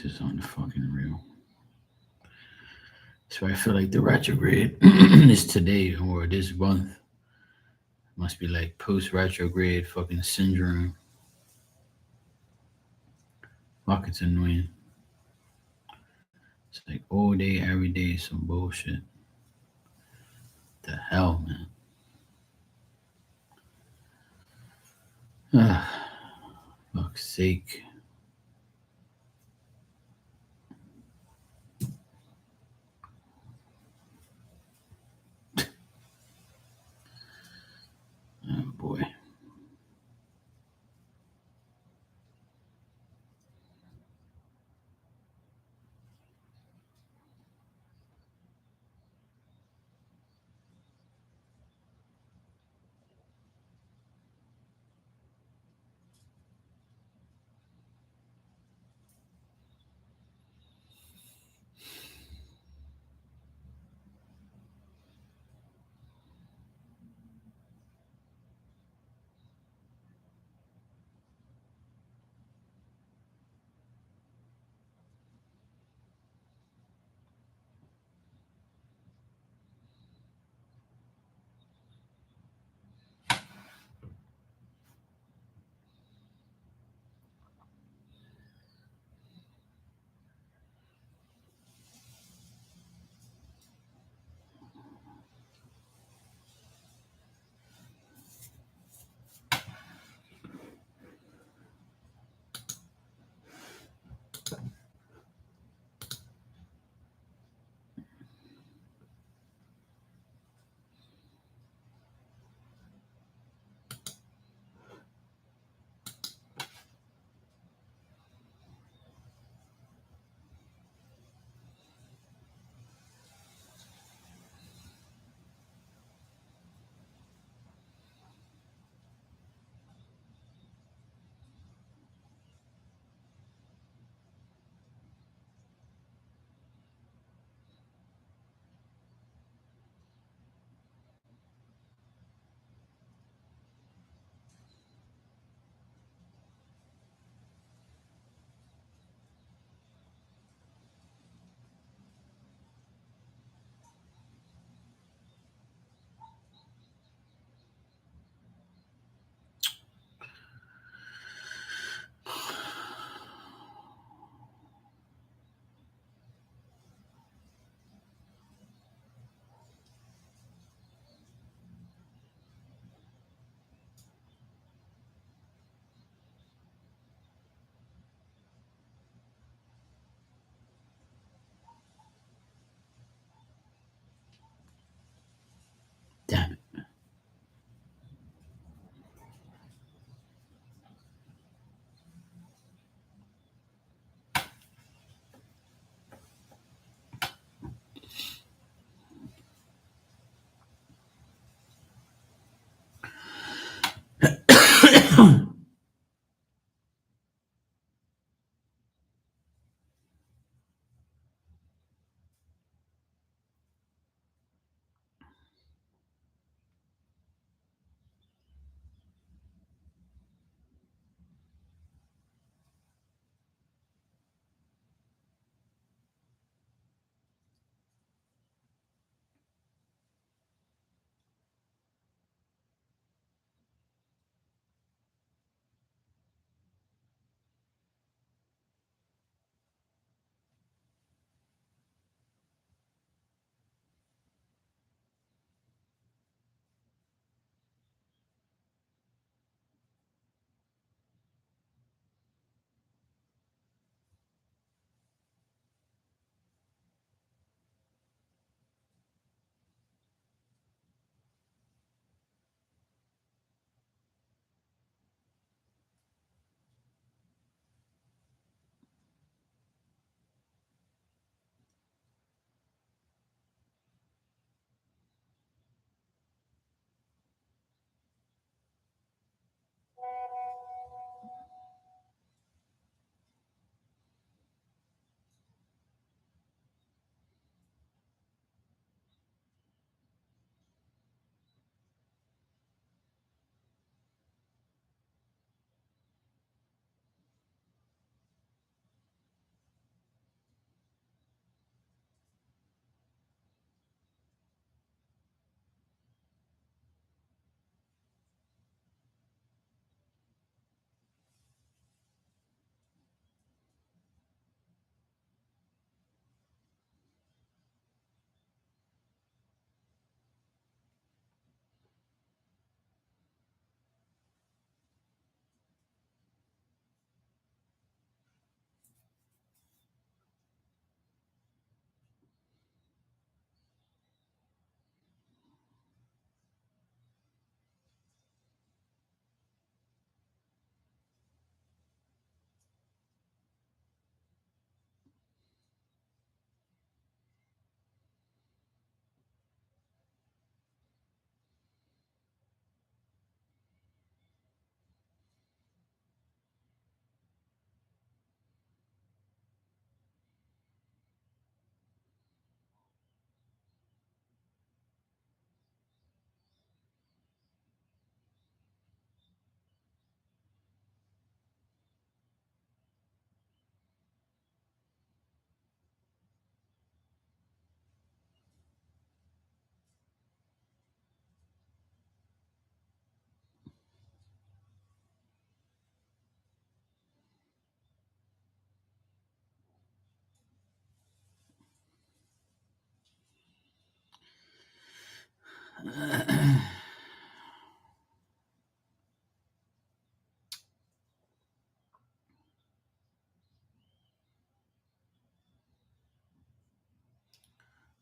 This is on the fucking real. So I feel like the retrograde is today or this month. Must be like post retrograde fucking syndrome. Fuck, it's annoying. It's like all day, every day, some bullshit. The hell, man. Fuck's sake. Oh boy.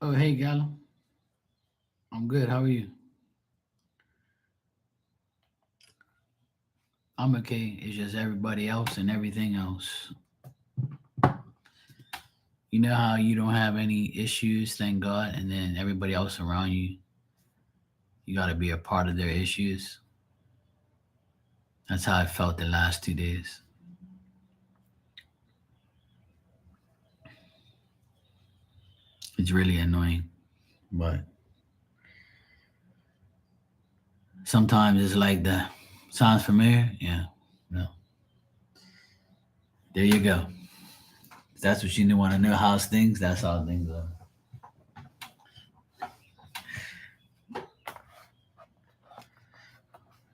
Oh, hey, Gallo. I'm good. How are you? I'm okay. It's just everybody else and everything else. You know how you don't have any issues, thank God, and then everybody else around you, you got to be a part of their issues. That's how I felt the last 2 days. It's really annoying, but sometimes it's like the sounds familiar. Yeah, no, there you go. If that's what you want to know. How's things? That's how things are.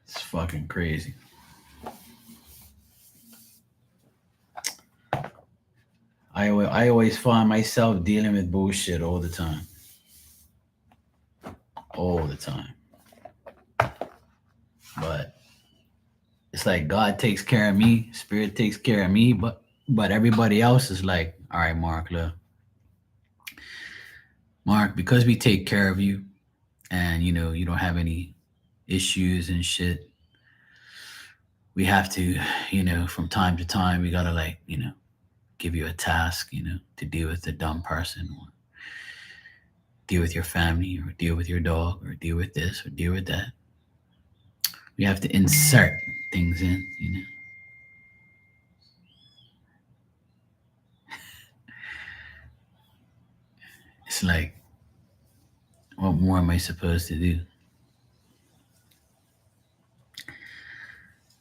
It's fucking crazy. I always find myself dealing with bullshit all the time, all the time. But it's like God takes care of me, Spirit takes care of me, but everybody else is like, all right, Mark, look, Mark, because we take care of you, and you don't have any issues and shit. We have to, from time to time, we gotta like, give you a task, to deal with a dumb person or deal with your family or deal with your dog or deal with this or deal with that. We have to insert things in. It's like, what more am I supposed to do?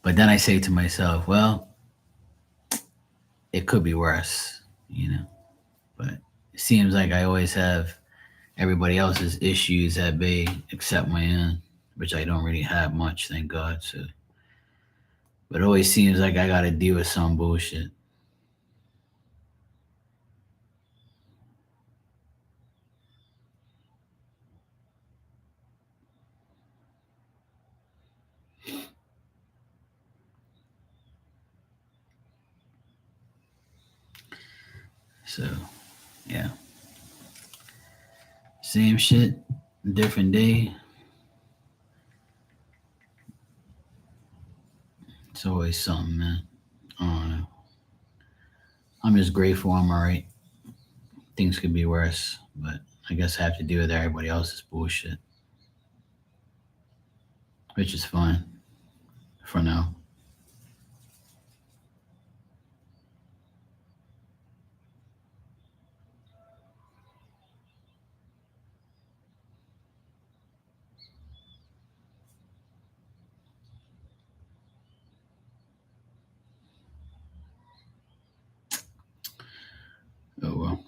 But then I say to myself, well, it could be worse, But it seems like I always have everybody else's issues at bay except my own, which I don't really have much, thank God. So, but it always seems like I got to deal with some bullshit. So, yeah, same shit, different day. It's always something, man. I don't know. I'm just grateful I'm all right. Things could be worse, but I guess I have to deal with everybody else's bullshit, which is fine for now. Oh well.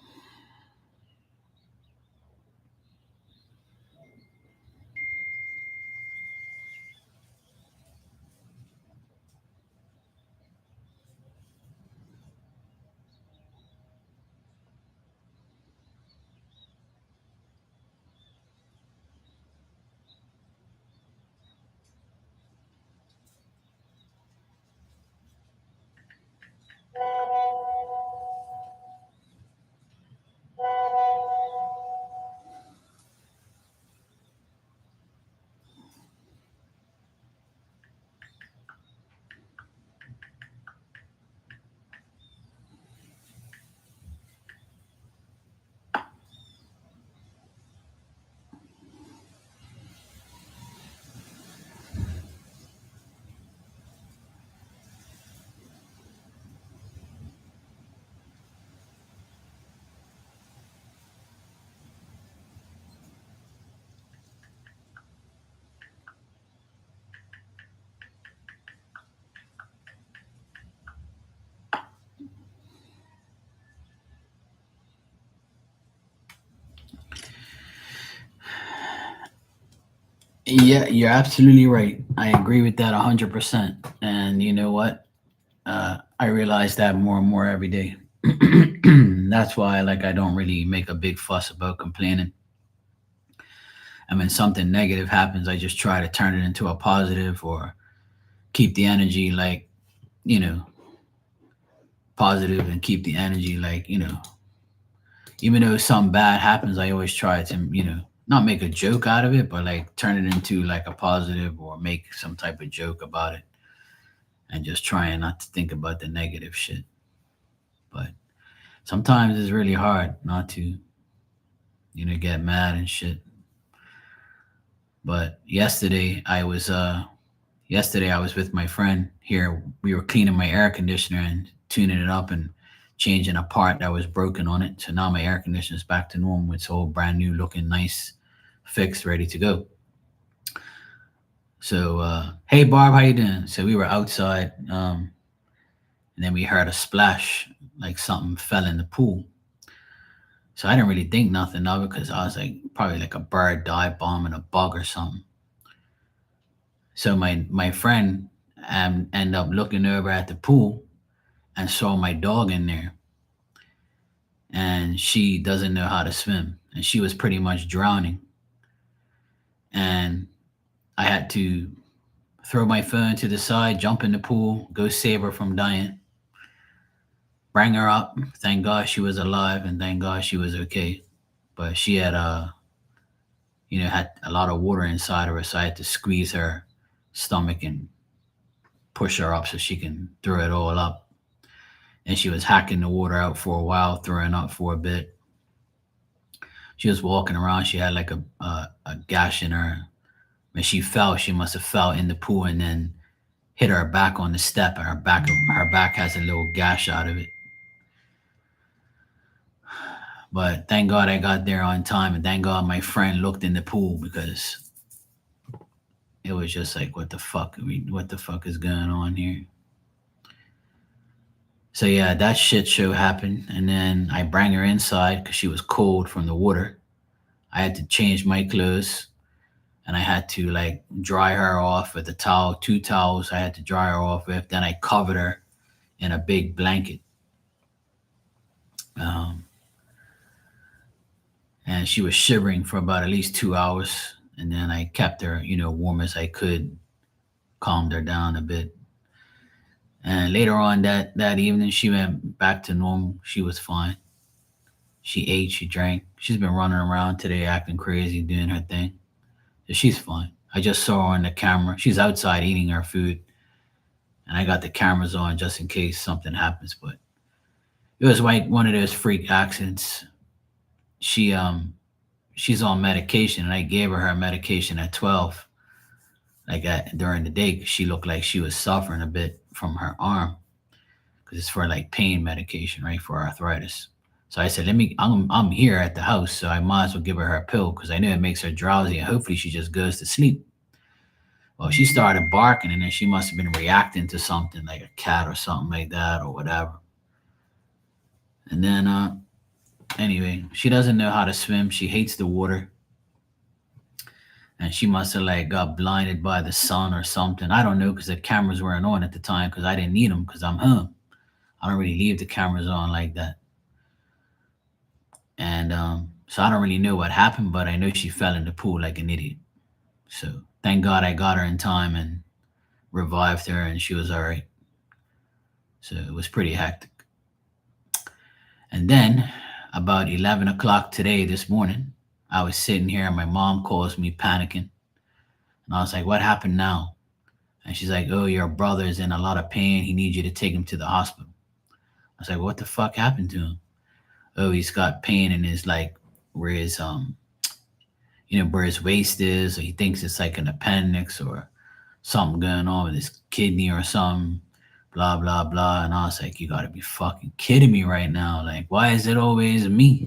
Yeah, you're absolutely right. I agree with that 100%. And you know what? I realize that more and more every day. That's why, like, I don't really make a big fuss about complaining. And when something negative happens, I just try to turn it into a positive or keep the energy like, you know, positive and keep the energy like, even though something bad happens, I always try to, not make a joke out of it, but like turn it into like a positive or make some type of joke about it and just trying not to think about the negative shit. But sometimes it's really hard not to, get mad and shit. But yesterday I was with my friend here. We were cleaning my air conditioner and tuning it up and changing a part that was broken on it. So now my air conditioner is back to normal. It's all brand new, looking nice, fixed, ready to go. So, hey Barb, how you doing? So we were outside, and then we heard a splash, like something fell in the pool. So I didn't really think nothing of it because I was like, probably like a bird dive bombing a bug or something. So my friend ended up looking over at the pool and saw my dog in there, and she doesn't know how to swim, and she was pretty much drowning. And I had to throw my phone to the side, jump in the pool, go save her from dying, bring her up. Thank God she was alive, and thank God she was okay. But she had had a lot of water inside of her, so I had to squeeze her stomach and push her up so she can throw it all up. And she was hacking the water out for a while, throwing up for a bit. She was walking around. She had like a gash in her. When she fell, she must have fell in the pool and then hit her back on the step, and her back has a little gash out of it. But thank God I got there on time, and thank God my friend looked in the pool because it was just like, what the fuck? What the fuck is going on here? So yeah, that shit show happened, and then I bring her inside because she was cold from the water. I had to change my clothes, and I had to like dry her off with a towel, two towels. I had to dry her off with. Then I covered her in a big blanket, um, and she was shivering for about at least 2 hours. And then I kept her, warm as I could, calmed her down a bit. And later on that evening, she went back to normal. She was fine. She ate, she drank. She's been running around today, acting crazy, doing her thing. So she's fine. I just saw her on the camera. She's outside eating her food, and I got the cameras on just in case something happens. But it was like one of those freak accidents. She she's on medication, and I gave her medication at 12, like during the day, 'cause she looked like she was suffering a bit from her arm because it's for like pain medication, right, for arthritis. So I said, I'm here at the house, so I might as well give her pill because I know it makes her drowsy, and hopefully she just goes to sleep. Well, she started barking, and then she must have been reacting to something like a cat or something like that or whatever. And then, anyway, she doesn't know how to swim. She hates the water, and she must have like got blinded by the sun or something. I don't know because the cameras weren't on at the time because I didn't need them because I'm home. I don't really leave the cameras on like that. And so I don't really know what happened, but I know she fell in the pool like an idiot. So thank God I got her in time and revived her, and she was all right. So it was pretty hectic. And then about 11 o'clock today, this morning, I was sitting here and my mom calls me panicking. And I was like, what happened now? And she's like, oh, your brother's in a lot of pain. He needs you to take him to the hospital. I was like, what the fuck happened to him? Oh, he's got pain in his like where his where his waist is, or he thinks it's like an appendix or something going on with his kidney or something, blah blah blah. And I was like, you gotta be fucking kidding me right now. Like, why is it always me?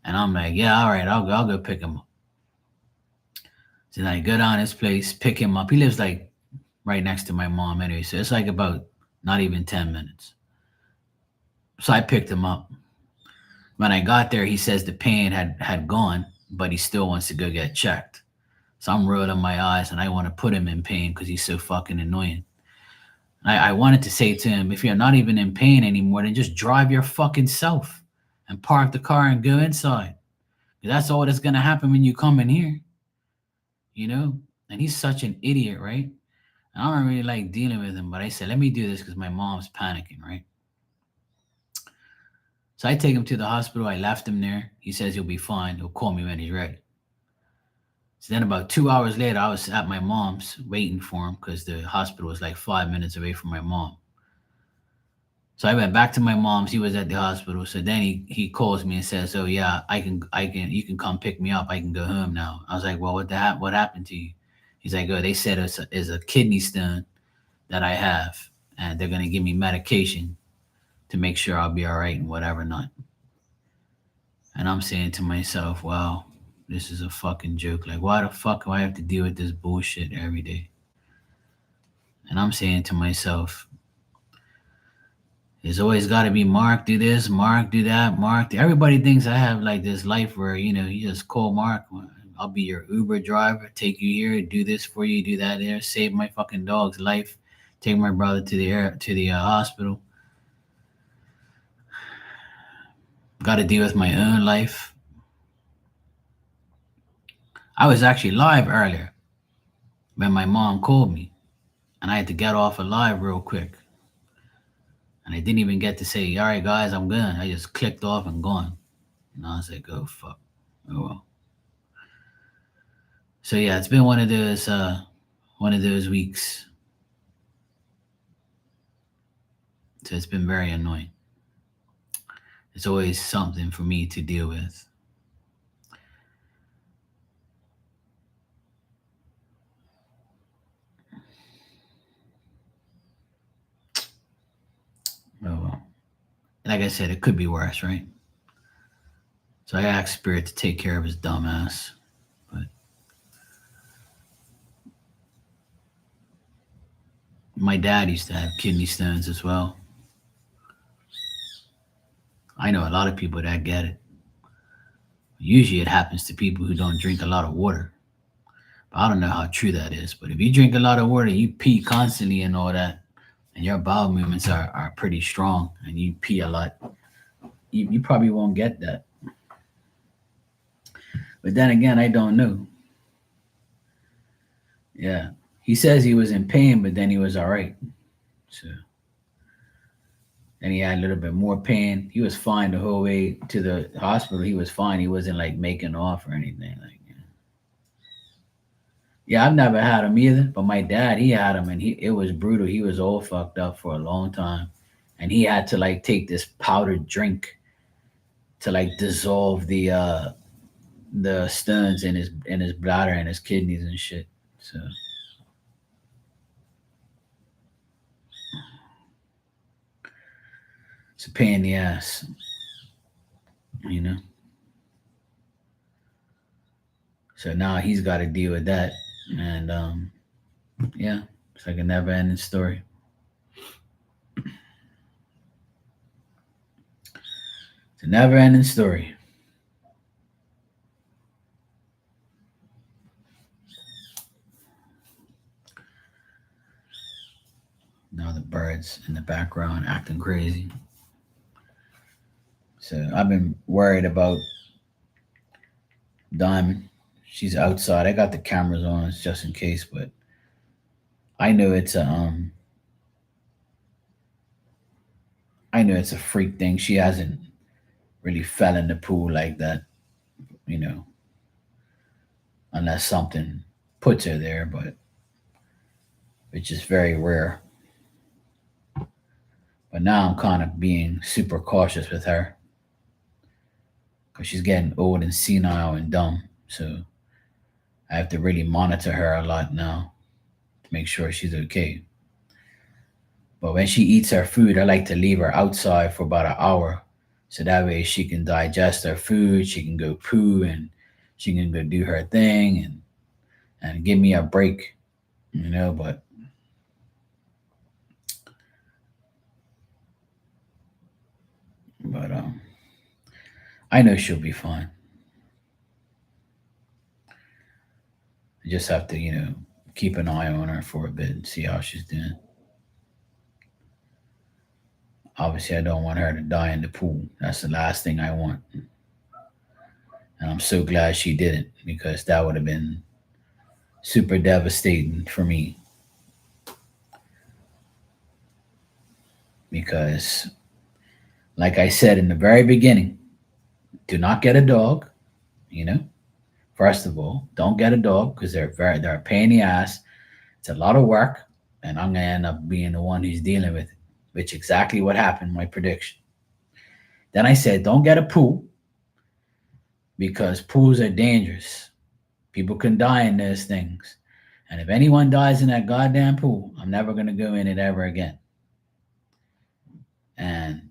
And I'm like, yeah, all right, I'll go pick him up. So then I go down his place, pick him up. He lives like right next to my mom anyway, so it's like about not even 10 minutes. So I picked him up. When I got there, he says the pain had gone, but he still wants to go get checked. So I'm rolling my eyes, and I want to put him in pain because he's so fucking annoying. I wanted to say to him, if you're not even in pain anymore, then just drive your fucking self and park the car and go inside. That's all that's gonna happen when you come in here, you know? And he's such an idiot, right? I don't really like dealing with him, but I said, let me do this because my mom's panicking, right? So I take him to the hospital. I left him there. He says he'll be fine. He'll call me when he's ready. So then about 2 hours later, I was at my mom's waiting for him because the hospital was like 5 minutes away from my mom. So I went back to my mom's. He was at the hospital. So then he calls me and says, "Oh yeah, you can come pick me up. I can go home now." I was like, "Well, what happened to you?" He's like, "Oh, they said it's a kidney stone that I have, and they're gonna give me medication to make sure I'll be all right and whatever not." And I'm saying to myself, "Wow, this is a fucking joke. Like, why the fuck do I have to deal with this bullshit every day?" And I'm saying to myself, there's always got to be Mark do this, Mark do that, Mark. Everybody thinks I have like this life where you just call Mark. I'll be your Uber driver, take you here, do this for you, do that there, save my fucking dog's life, take my brother to the hospital. Got to deal with my own life. I was actually live earlier when my mom called me, and I had to get off a live real quick, and I didn't even get to say, "All right, guys, I'm gone." I just clicked off and gone. And I was like, "Oh fuck, oh well." So yeah, it's been one of those weeks. So it's been very annoying. It's always something for me to deal with. Oh well. Like I said, it could be worse, right? So I asked Spirit to take care of his dumb ass. But my dad used to have kidney stones as well. I know a lot of people that get it. Usually it happens to people who don't drink a lot of water. But I don't know how true that is. But if you drink a lot of water, you pee constantly and all that, and your bowel movements are pretty strong, and you pee a lot, you probably won't get that. But then again, I don't know. Yeah. He says he was in pain, but then he was all right. So then he had a little bit more pain. He was fine the whole way to the hospital. He was fine. He wasn't like making off or anything. Like, yeah, I've never had him either. But my dad, he had him, and it was brutal. He was all fucked up for a long time, and he had to like take this powdered drink to like dissolve the stones in his bladder and his kidneys and shit. So it's a pain in the ass, you know. So now he's got to deal with that, and yeah, it's like a never-ending story. It's a never-ending story. Now the birds in the background acting crazy. So I've been worried about Diamond. She's outside. I got the cameras on just in case, but I know it's a I know it's a freak thing. She hasn't really fell in the pool like that, you know, unless something puts her there, but it's just very rare. But now I'm kind of being super cautious with her because she's getting old and senile and dumb. So I have to really monitor her a lot now to make sure she's okay. But when she eats her food, I like to leave her outside for about an hour. So that way she can digest her food, she can go poo and she can go do her thing and give me a break, you know, but I know she'll be fine. I just have to, keep an eye on her for a bit and see how she's doing. Obviously, I don't want her to die in the pool. That's the last thing I want. And I'm so glad she didn't, because that would have been super devastating for me. Because, like I said in the very beginning, do not get a dog. You know, first of all, don't get a dog because they're a pain in the ass. It's a lot of work, and I'm gonna end up being the one who's dealing with it, which exactly what happened. My prediction. Then I said, don't get a pool because pools are dangerous. People can die in those things. And if anyone dies in that goddamn pool, I'm never going to go in it ever again. And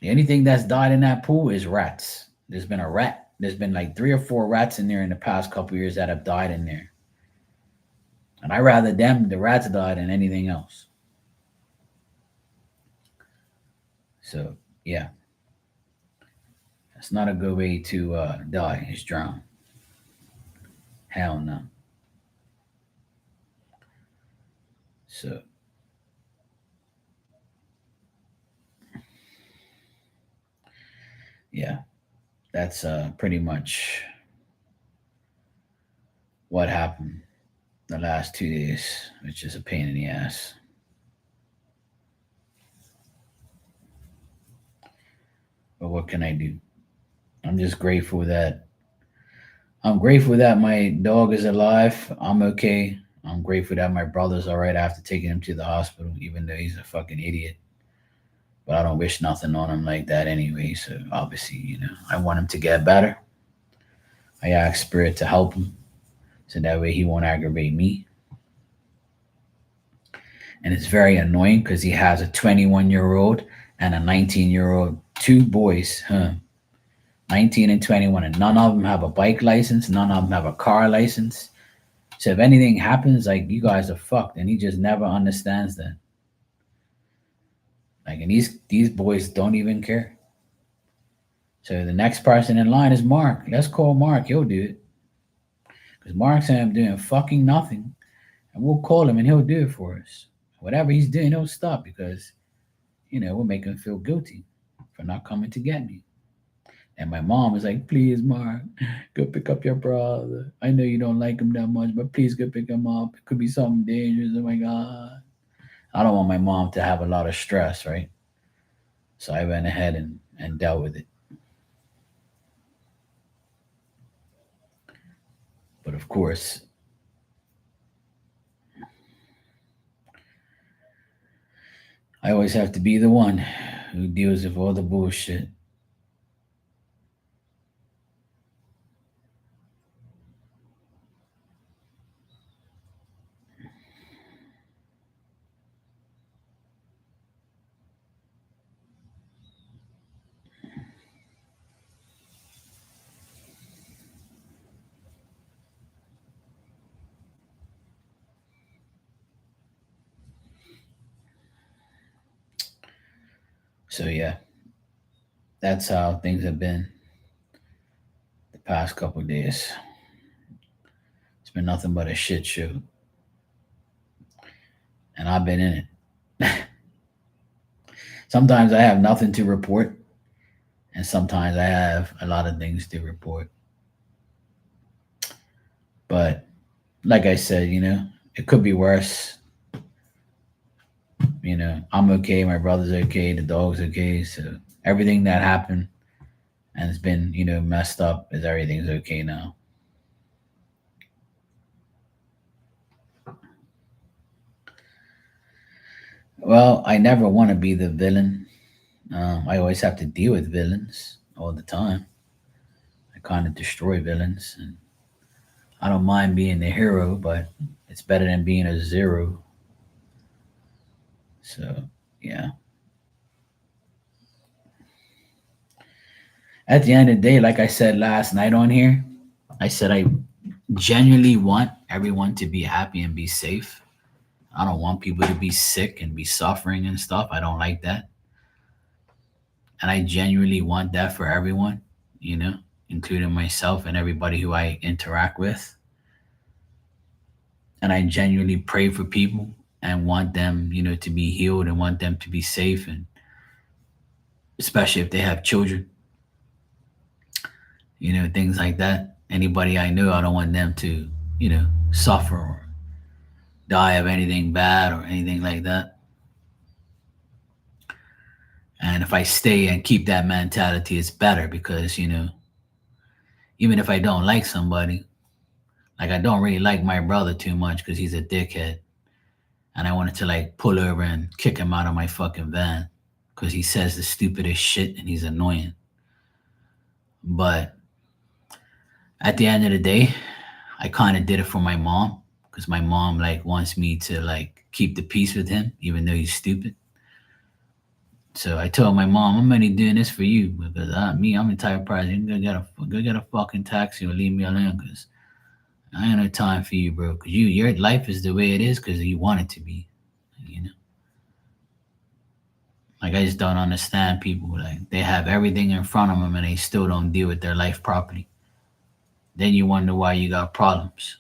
anything that's died in that pool is rats. There's been a rat. There's been like 3 or 4 rats in there in the past couple years that have died in there. And I rather the rats die than anything else. So, yeah, that's not a good way to die, is drown. Hell no. So, yeah, that's pretty much what happened the last 2 days, which is a pain in the ass. But what can I do? I'm just grateful that my dog is alive. I'm okay. I'm grateful that my brother's all right after taking him to the hospital, even though he's a fucking idiot. But I don't wish nothing on him like that anyway. So obviously, I want him to get better. I ask Spirit to help him, so that way he won't aggravate me. And it's very annoying because he has a 21-year-old and a 19-year-old, 2 boys, 19 and 21, and none of them have a bike license, none of them have a car license. So if anything happens, like, you guys are fucked, and he just never understands that. Like, and these boys don't even care. So the next person in line is Mark. Let's call Mark. He'll do it because Mark said I'm doing fucking nothing, and we'll call him and he'll do it for us. Whatever he's doing, he'll stop because we'll make him feel guilty for not coming to get me. And my mom was like, please, Mark, go pick up your brother. I know you don't like him that much, but please go pick him up. It could be something dangerous. Oh my God. I don't want my mom to have a lot of stress, right? So I went ahead and dealt with it. But of course, I always have to be the one who deals with all the bullshit. So yeah, that's how things have been the past couple of days. It's been nothing but a shit show, and I've been in it. Sometimes I have nothing to report, and sometimes I have a lot of things to report. But like I said, it could be worse. I'm okay, my brother's okay, the dog's okay. So everything that happened and it's been, messed up, is everything's okay now. Well, I never want to be the villain. I always have to deal with villains all the time. I kind of destroy villains, and I don't mind being the hero, but it's better than being a zero. So, yeah. At the end of the day, like I said last night on here, I said I genuinely want everyone to be happy and be safe. I don't want people to be sick and be suffering and stuff. I don't like that. And I genuinely want that for everyone, you know, including myself and everybody who I interact with. And I genuinely pray for people and want them, to be healed and want them to be safe, and especially if they have children. things like that. Anybody I know, I don't want them to, suffer or die of anything bad or anything like that. And if I stay and keep that mentality, it's better because, even if I don't like somebody, like I don't really like my brother too much because he's a dickhead. And I wanted to like pull over and kick him out of my fucking van because he says the stupidest shit and he's annoying. But at the end of the day, I kind of did it for my mom because my mom like wants me to like keep the peace with him, even though he's stupid. So I told my mom, I'm only doing this for you because I'm the type of person go get a fucking taxi or leave me alone because I ain't no time for you, bro. Because your life is the way it is because you want it to be. You know, like I just don't understand people like they have everything in front of them and they still don't deal with their life properly. Then you wonder why you got problems.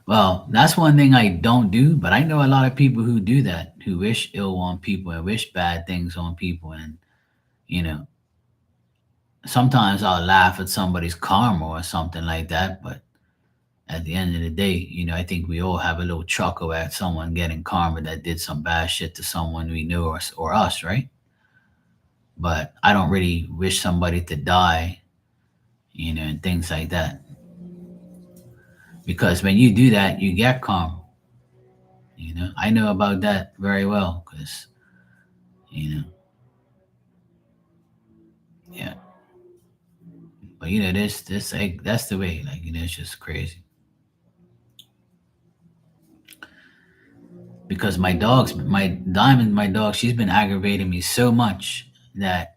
Well, that's one thing I don't do, but I know a lot of people who do that, who wish ill on people and wish bad things on people. And, you know, sometimes I'll laugh at somebody's karma or something like that. But at the end of the day, I think we all have a little chuckle at someone getting karma that did some bad shit to someone we knew or us, right? But I don't really wish somebody to die, and things like that. Because when you do that, you get karma. I know about that very well because, you know, yeah. But this like that's the way. Like it's just crazy. Because my dog, she's been aggravating me so much that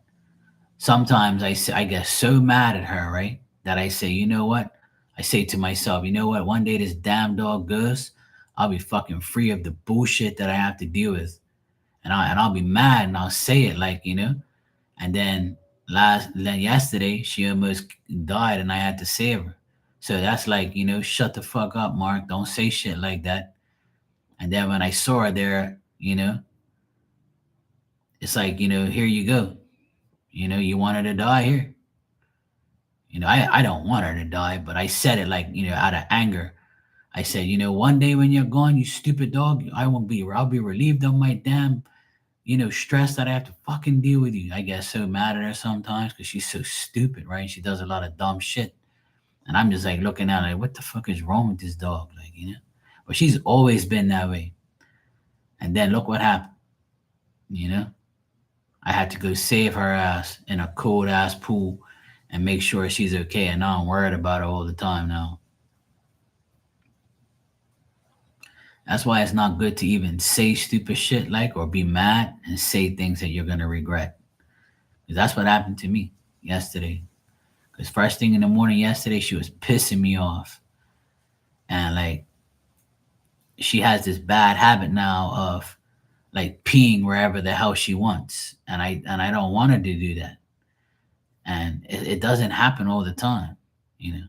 sometimes I get so mad at her, right? That I say, you know what? I say to myself, you know what? One day this damn dog goes, I'll be fucking free of the bullshit that I have to deal with, and I'll be mad and I'll say it like and then yesterday she almost died and I had to save her. So that's like, shut the fuck up, Mark. Don't say shit like that. And then when I saw her there, it's like, here you go. You wanted to die here. I don't want her to die, but I said it like, out of anger. I said, one day when you're gone, you stupid dog, I'll be relieved of my damn, stress that I have to fucking deal with you. I get so mad at her sometimes because she's so stupid, right? She does a lot of dumb shit. And I'm just like looking at her like, what the fuck is wrong with this dog? Like, But she's always been that way. And then look what happened, you know? I had to go save her ass in a cold ass pool and make sure she's okay. And now I'm worried about her all the time now. That's why it's not good to even say stupid shit like or be mad and say things that you're gonna regret. 'Cause that's what happened to me yesterday. Because first thing in the morning yesterday, she was pissing me off. And like she has this bad habit now of like peeing wherever the hell she wants. And I don't want her to do that. And it doesn't happen all the time, you know.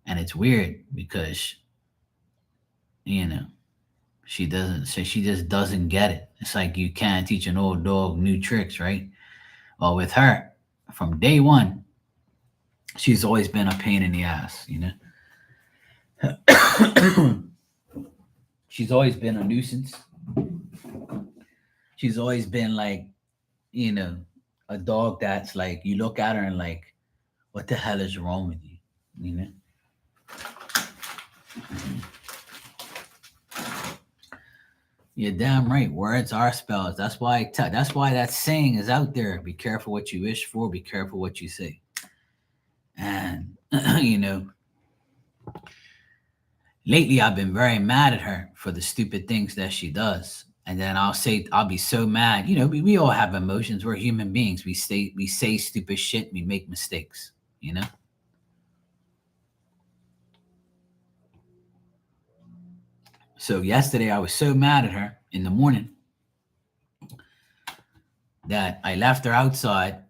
And it's weird because, you know, she just doesn't get it. It's like you can't teach an old dog new tricks, right? Well, with her, from day one, she's always been a pain in the ass, She's always been a nuisance. She's always been like, you know, a dog that's like you look at her and like, what the hell is wrong with you? You know? You're damn right. Words are spells. That's why that saying is out there. Be careful what you wish for, be careful what you say. And you know, lately I've been very mad at her for the stupid things that she does. And then I'll be so mad. We all have emotions. We're human beings. We say stupid shit, we make mistakes, you know? So yesterday I was so mad at her in the morning that I left her outside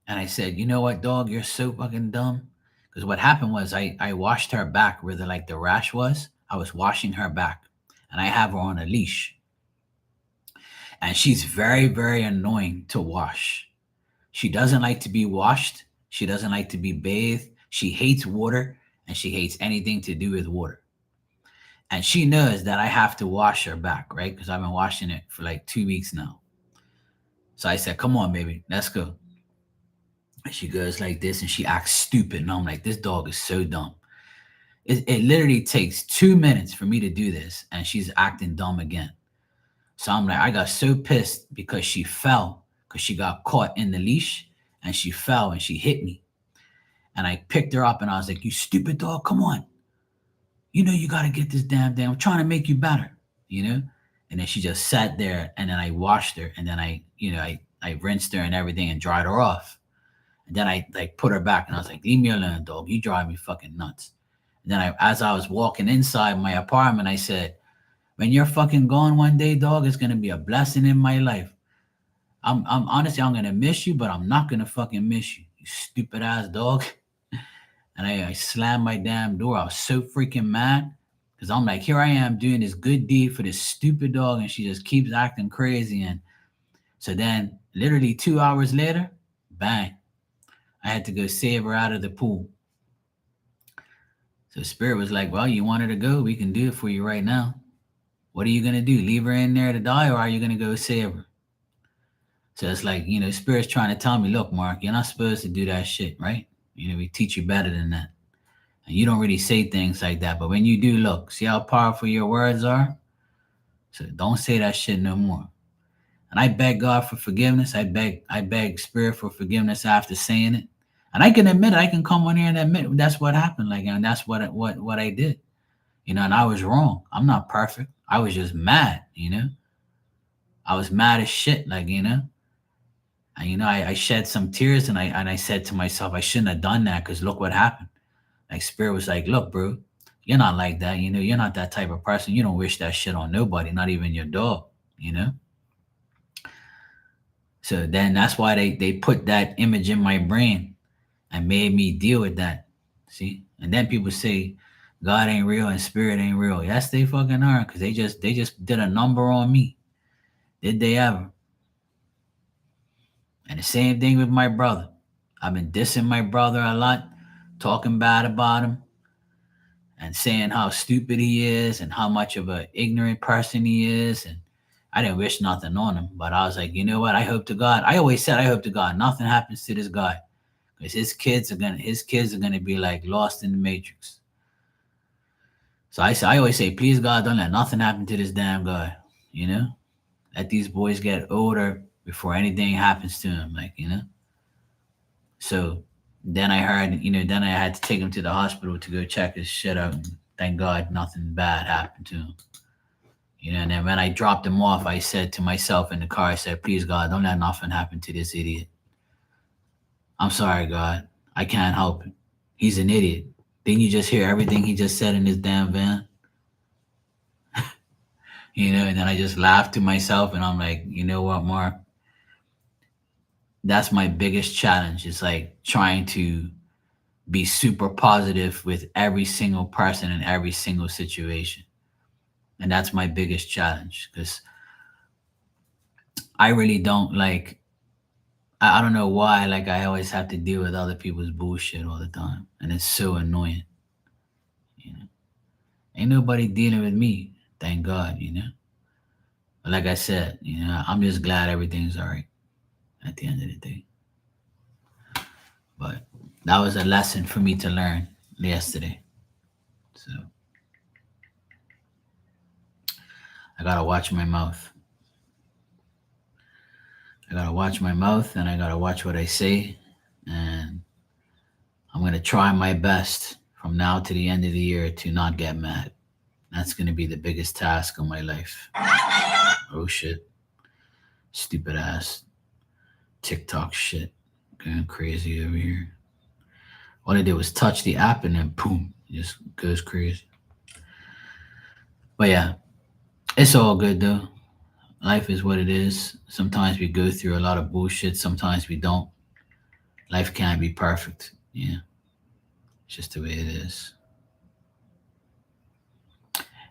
and I said, you know what, dog, you're so fucking dumb. Because what happened was I washed her back where the rash was. I was washing her back and I have her on a leash. And she's very, very annoying to wash. She doesn't like to be washed. She doesn't like to be bathed. She hates water and she hates anything to do with water. And she knows that I have to wash her back, right? Because I've been washing it for like 2 weeks now. So I said, come on, baby, let's go. And she goes like this and she acts stupid. And I'm like, this dog is so dumb. It literally takes 2 minutes for me to do this. And she's acting dumb again. So I'm like, I got so pissed because she fell, because she got caught in the leash and she fell and she hit me. And I picked her up and I was like, you stupid dog, come on. You know, you got to get this damn thing. I'm trying to make you better, you know? And then she just sat there and then I washed her and then I rinsed her and everything and dried her off. And then I like put her back and I was like, leave me alone, dog. You drive me fucking nuts. And then as I was walking inside my apartment, I said, when you're fucking gone one day, dog, it's gonna be a blessing in my life. I'm honestly, I'm gonna miss you, but I'm not gonna fucking miss you, you stupid ass dog. And I slammed my damn door. I was so freaking mad because I'm like, here I am doing this good deed for this stupid dog, and she just keeps acting crazy. And so then, literally 2 hours later, bang, I had to go save her out of the pool. So Spirit was like, well, you want her to go? We can do it for you right now. What are you gonna do? Leave her in there to die, or are you gonna go save her? So it's like, Spirit's trying to tell me, look, Mark, you're not supposed to do that shit, right? We teach you better than that. And you don't really say things like that. But when you do, look, see how powerful your words are? So don't say that shit no more. And I beg God for forgiveness. I beg Spirit for forgiveness after saying it. And I can admit it. I can come on here and admit that's what happened. Like, and that's what I did. And I was wrong. I'm not perfect. I was just mad. I was mad as shit, like. And I shed some tears and I said to myself, I shouldn't have done that because look what happened. Like Spirit was like, look, bro, you're not like that. You're not that type of person. You don't wish that shit on nobody, not even your dog, you know? So then that's why they put that image in my brain and made me deal with that. See? And then people say God ain't real and Spirit ain't real. Yes, they fucking are, because they just did a number on me. Did they ever? And the same thing with my brother. I've been dissing my brother a lot, talking bad about him, and saying how stupid he is and how much of an ignorant person he is. And I didn't wish nothing on him, but I was like, you know what? I hope to God. I always said I hope to God nothing happens to this guy, because his kids are gonna be like lost in the matrix. So I always say, please God, don't let nothing happen to this damn guy. You know, let these boys get older before anything happens to him. Like. So then I heard, then I had to take him to the hospital to go check his shit out. And thank God nothing bad happened to him. And then when I dropped him off, I said to myself in the car, I said, please God, don't let nothing happen to this idiot. I'm sorry, God. I can't help it. He's an idiot. Didn't you just hear everything he just said in his damn van? And then I just laughed to myself and I'm like, you know what, Mark? That's my biggest challenge. It's like trying to be super positive with every single person in every single situation. And that's my biggest challenge because I really don't like, I don't know why, like, I always have to deal with other people's bullshit all the time. And it's so annoying. You know, ain't nobody dealing with me, thank God. But like I said, I'm just glad everything's all right at the end of the day. But that was a lesson for me to learn yesterday. So I gotta watch my mouth. I gotta watch my mouth and I gotta watch what I say. And I'm gonna try my best from now to the end of the year to not get mad. That's gonna be the biggest task of my life. Oh shit. Stupid ass TikTok shit. Going crazy over here. All I did was touch the app and then boom, it just goes crazy. But yeah, it's all good though. Life is what it is. Sometimes we go through a lot of bullshit, sometimes we don't. Life can't be perfect. Yeah. It's just the way it is.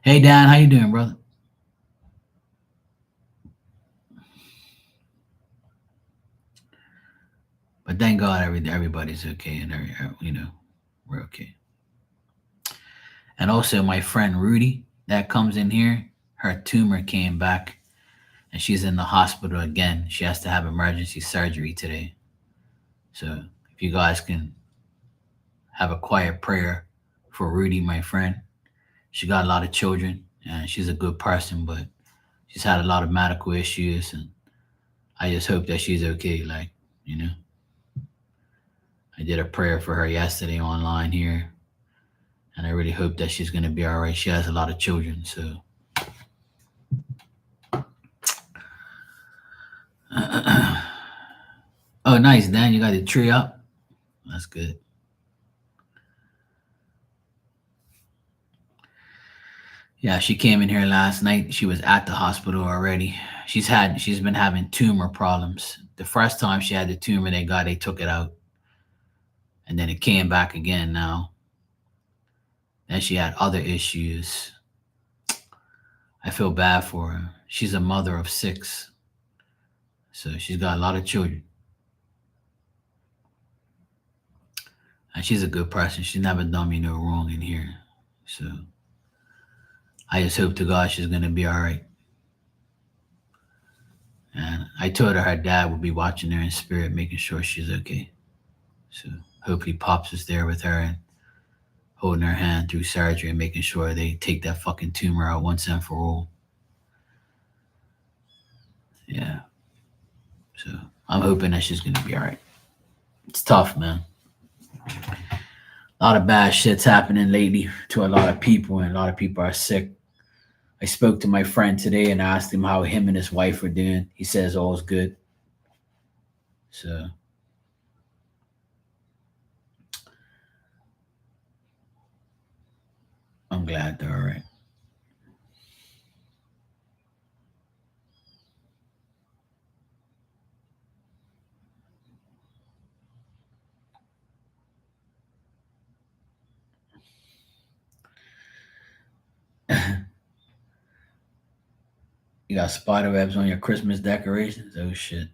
Hey Dan, how you doing, brother? But thank God everybody's okay and we're okay. And also my friend Rudy that comes in here, her tumor came back and she's in the hospital again. She has to have emergency surgery today. So if you guys can have a quiet prayer for Rudy, my friend. She got a lot of children and she's a good person, but she's had a lot of medical issues and I just hope that she's okay. Like, you know, I did a prayer for her yesterday online here and I really hope that she's gonna be all right. She has a lot of children, so oh nice, Dan, you got the tree up? That's good. Yeah, she came in here last night. She was at the hospital already. She's been having tumor problems. The first time she had the tumor they took it out. And then it came back again now. Then she had other issues. I feel bad for her. She's a mother of 6. So she's got a lot of children. And she's a good person. She's never done me no wrong in here. So I just hope to God she's gonna be all right. And I told her dad would be watching her in spirit, making sure she's okay. So hopefully Pops is there with her and holding her hand through surgery and making sure they take that fucking tumor out once and for all. Yeah. So I'm hoping that she's gonna be all right. It's tough, man. A lot of bad shit's happening lately to a lot of people, and a lot of people are sick. I spoke to my friend today and asked him how him and his wife are doing. He says all's good. So I'm glad they're all right. You got spider webs on your Christmas decorations? Oh shit.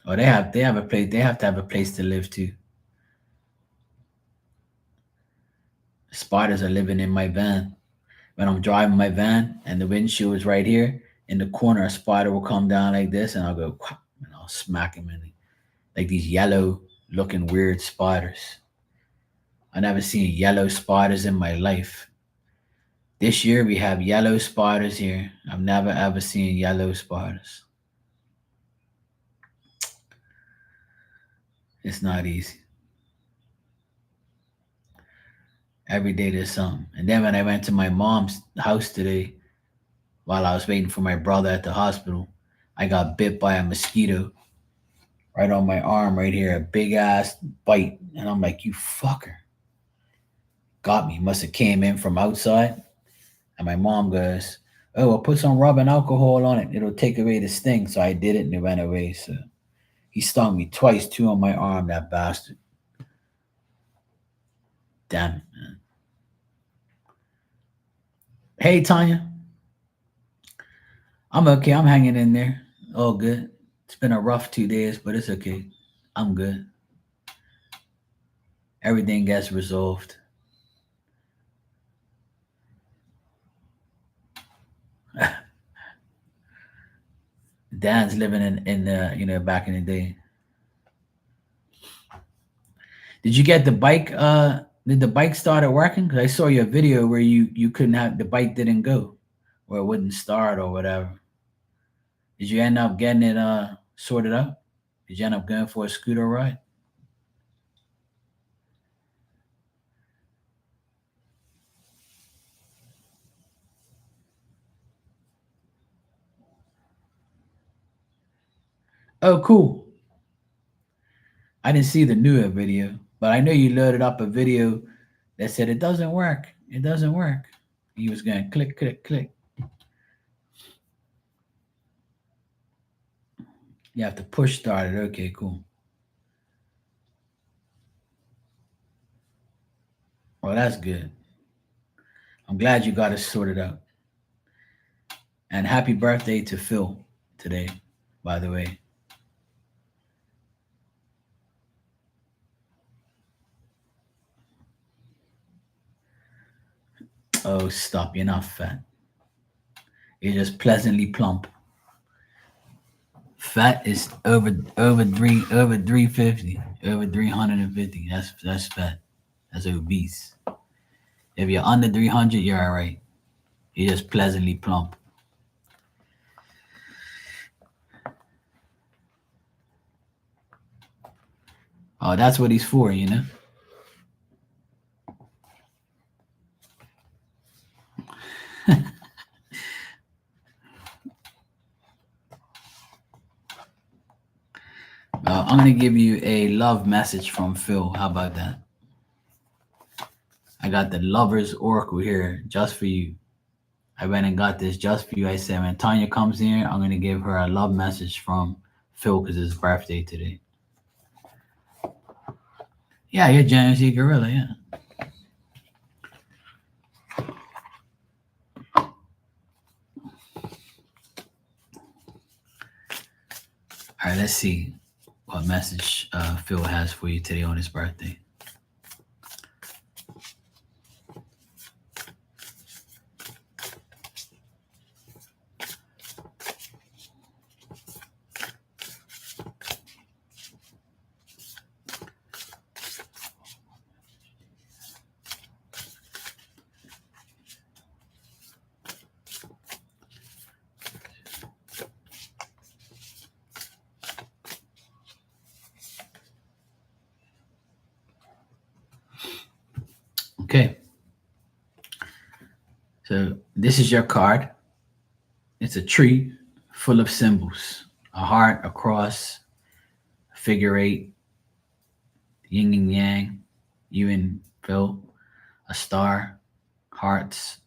Oh, they have a place. They have to have a place to live too. Spiders are living in my van. When I'm driving my van and the windshield is right here in the corner, a spider will come down like this, and I'll go "Quack," and I'll smack him in like these yellow looking weird spiders. I never seen yellow spiders in my life. This year we have yellow spiders here. I've never ever seen yellow spiders. It's not easy. Every day there's something. And then when I went to my mom's house today, while I was waiting for my brother at the hospital, I got bit by a mosquito right on my arm right here, a big ass bite. And I'm like, you fucker. Got me. Must have came in from outside. And my mom goes, oh, well, put some rubbing alcohol on it. It'll take away the sting. So I did it and it went away. So he stung me twice, too, on my arm, that bastard. Damn it, man. Hey, Tanya. I'm okay. I'm hanging in there. All good. It's been a rough 2 days, but it's okay. I'm good. Everything gets resolved. Dan's living in the back in the day. Did you get the bike? Did the bike started working? Because I saw your video where you couldn't have the bike didn't go, or it wouldn't start or whatever. Did you end up getting it sorted out? Did you end up going for a scooter ride? Oh, cool. I didn't see the newer video, but I know you loaded up a video that said it doesn't work. It doesn't work. He was going click, click, click. You have to push start it. Okay, cool. Well, that's good. I'm glad you got it sorted out. And happy birthday to Phil today, by the way. Oh, stop. You're not fat. You're just pleasantly plump. Fat is over 350, over 350. That's fat. That's obese. If you're under 300, you're all right. You're just pleasantly plump. Oh, that's what he's for, you know? I'm going to give you a love message from Phil. How about that? I got the Lover's Oracle here just for you. I went and got this just for you. I said, when Tanya comes in here, I'm going to give her a love message from Phil because it's his birthday today. Yeah, you're Genesee Gorilla, yeah. All right, let's see what message Phil has for you today on his birthday. Okay. So this is your card. It's a tree full of symbols: a heart, a cross, a figure eight, yin and yang, you and Phil, a star, hearts,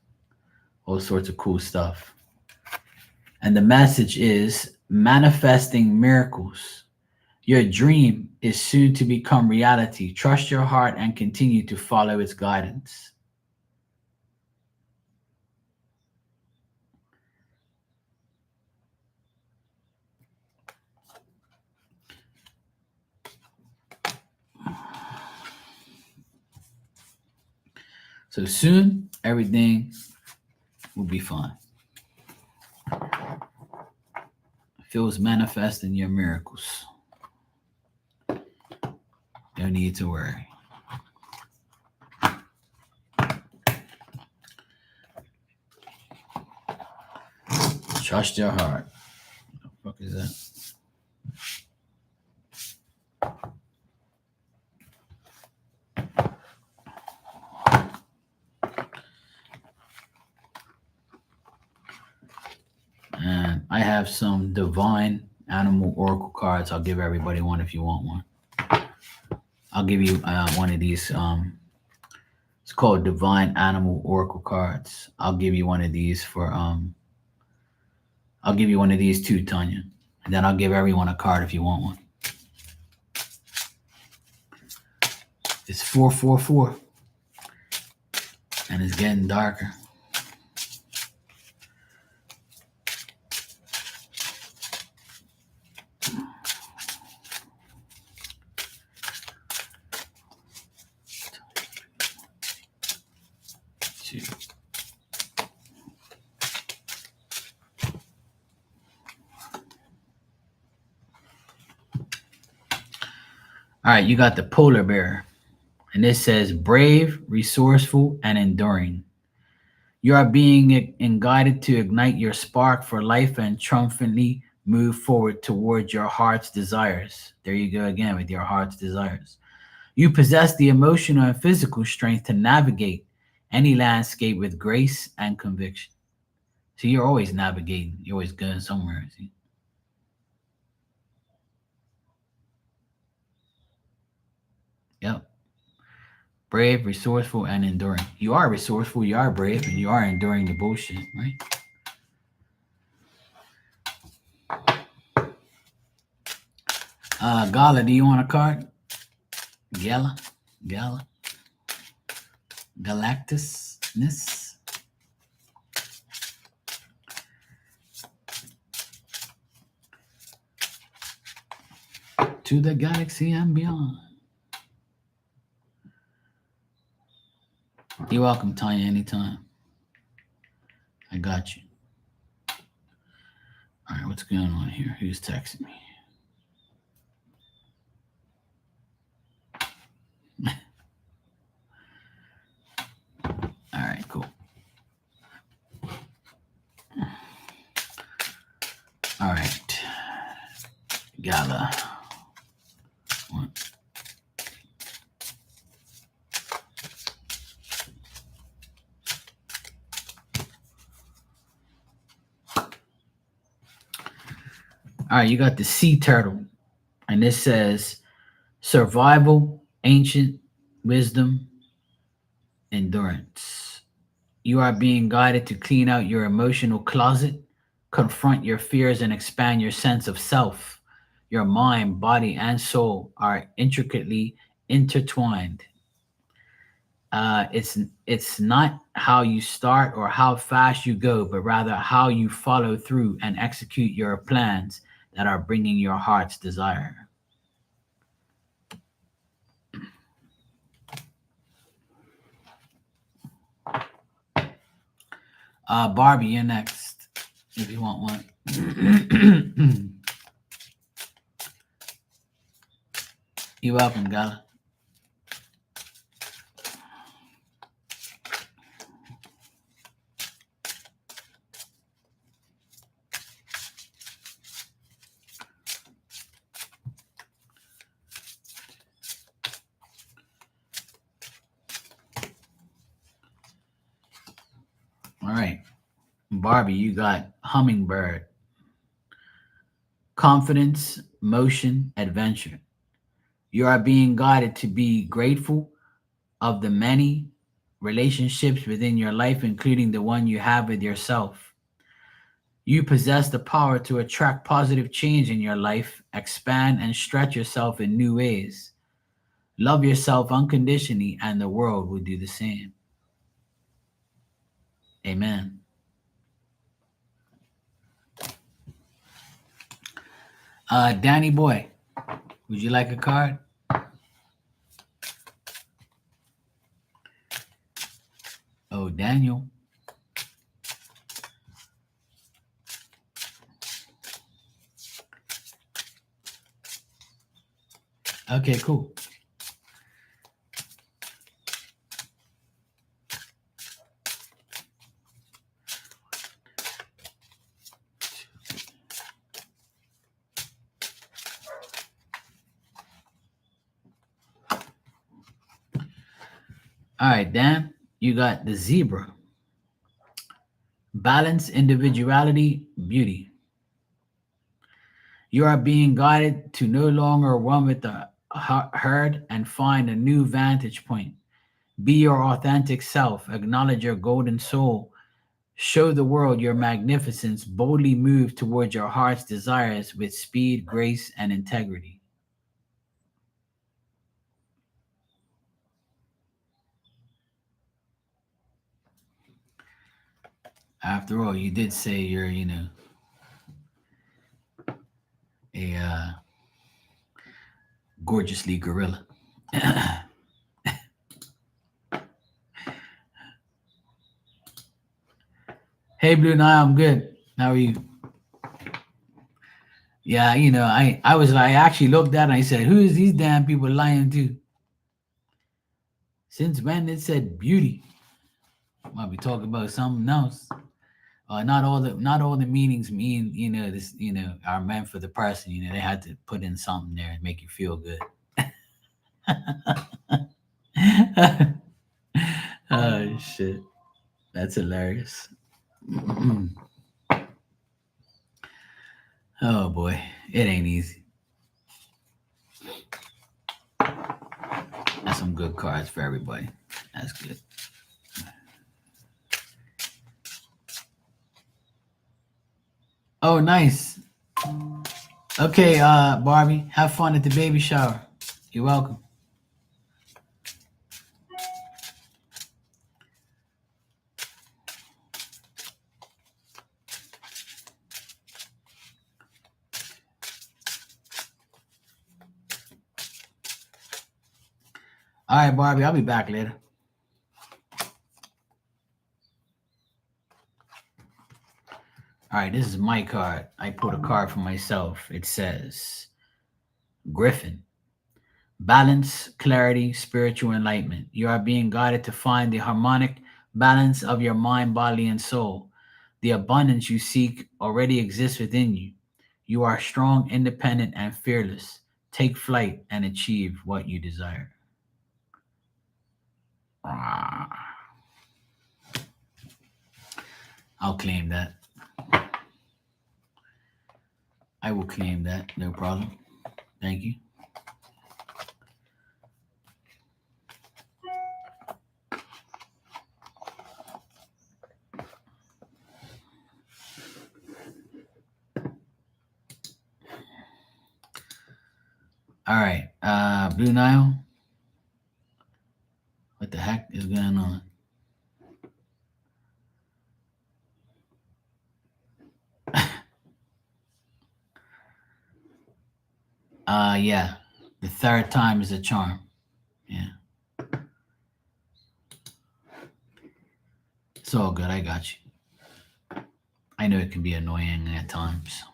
all sorts of cool stuff. And the message is manifesting miracles. Your dream is soon to become reality. Trust your heart and continue to follow its guidance. So soon, everything will be fine. Feels manifesting your miracles. No need to worry. Trust your heart. What the fuck is that? And I have some divine animal oracle cards. I'll give everybody one if you want one. I'll give you one of these. It's called divine animal oracle cards. I'll give you one of these for I'll give you one of these too, Tanya. And then I'll give everyone a card if you want one. It's 444. And it's getting darker. Two. All right, you got the polar bear. And it says brave, resourceful, and enduring. You are being guided to ignite your spark for life and triumphantly move forward towards your heart's desires. There you go again with your heart's desires. You possess the emotional and physical strength to navigate any landscape with grace and conviction. So you're always navigating. You're always going somewhere. See? Yep. Brave, resourceful, and enduring. You are resourceful, you are brave, and you are enduring the bullshit, right? Gala, do you want a card? Gala? Galactusness? To the galaxy and beyond. You're welcome, Tanya, anytime. I got you. All right, what's going on here? Who's texting me? All right, cool. All right. Gala. One. All right, you got the sea turtle. And this says survival, ancient wisdom, endurance. You are being guided to clean out your emotional closet, confront your fears, and expand your sense of self. Your mind, body, and soul are intricately intertwined. It's not how you start or how fast you go, but rather how you follow through and execute your plans that are bringing your heart's desire. Barbie, you're next. If you want one. You're welcome, Gala. All right. Barbie, you got hummingbird. Confidence, motion, adventure. You are being guided to be grateful of the many relationships within your life, including the one you have with yourself. You possess the power to attract positive change in your life, expand and stretch yourself in new ways. Love yourself unconditionally, and the world will do the same. Amen. Danny Boy, would you like a card? Oh, Daniel. Okay, cool. All right, Dan, you got the zebra. Balance, individuality, beauty. You are being guided to no longer run with the herd and find a new vantage point. Be your authentic self, acknowledge your golden soul, show the world your magnificence, boldly move towards your heart's desires with speed, grace, and integrity. After all, you did say you're, a gorgeously gorilla. Hey, Blue Nile, I'm good. How are you? Yeah, I was like, I actually looked at it and I said, who is these damn people lying to? Since when it said beauty? Might be talking about something else. Not all the meanings mean, this, are meant for the person. They had to put in something there and make you feel good. Oh shit. That's hilarious. Oh boy. It ain't easy. That's some good cards for everybody. That's good. Oh, nice. Okay, Barbie, have fun at the baby shower. You're welcome. All right, Barbie, I'll be back later. All right, this is my card. I pulled a card for myself. It says Griffin. Balance, clarity, spiritual enlightenment. You are being guided to find the harmonic balance of your mind, body, and soul. The abundance you seek already exists within you. You are strong, independent, and fearless. Take flight and achieve what you desire. Ah, I'll claim that. I will claim that. No problem. Thank you. All right. Blue Nile, what the heck is going on? Yeah. The third time is a charm. Yeah. It's all good. I got you. I know it can be annoying at times.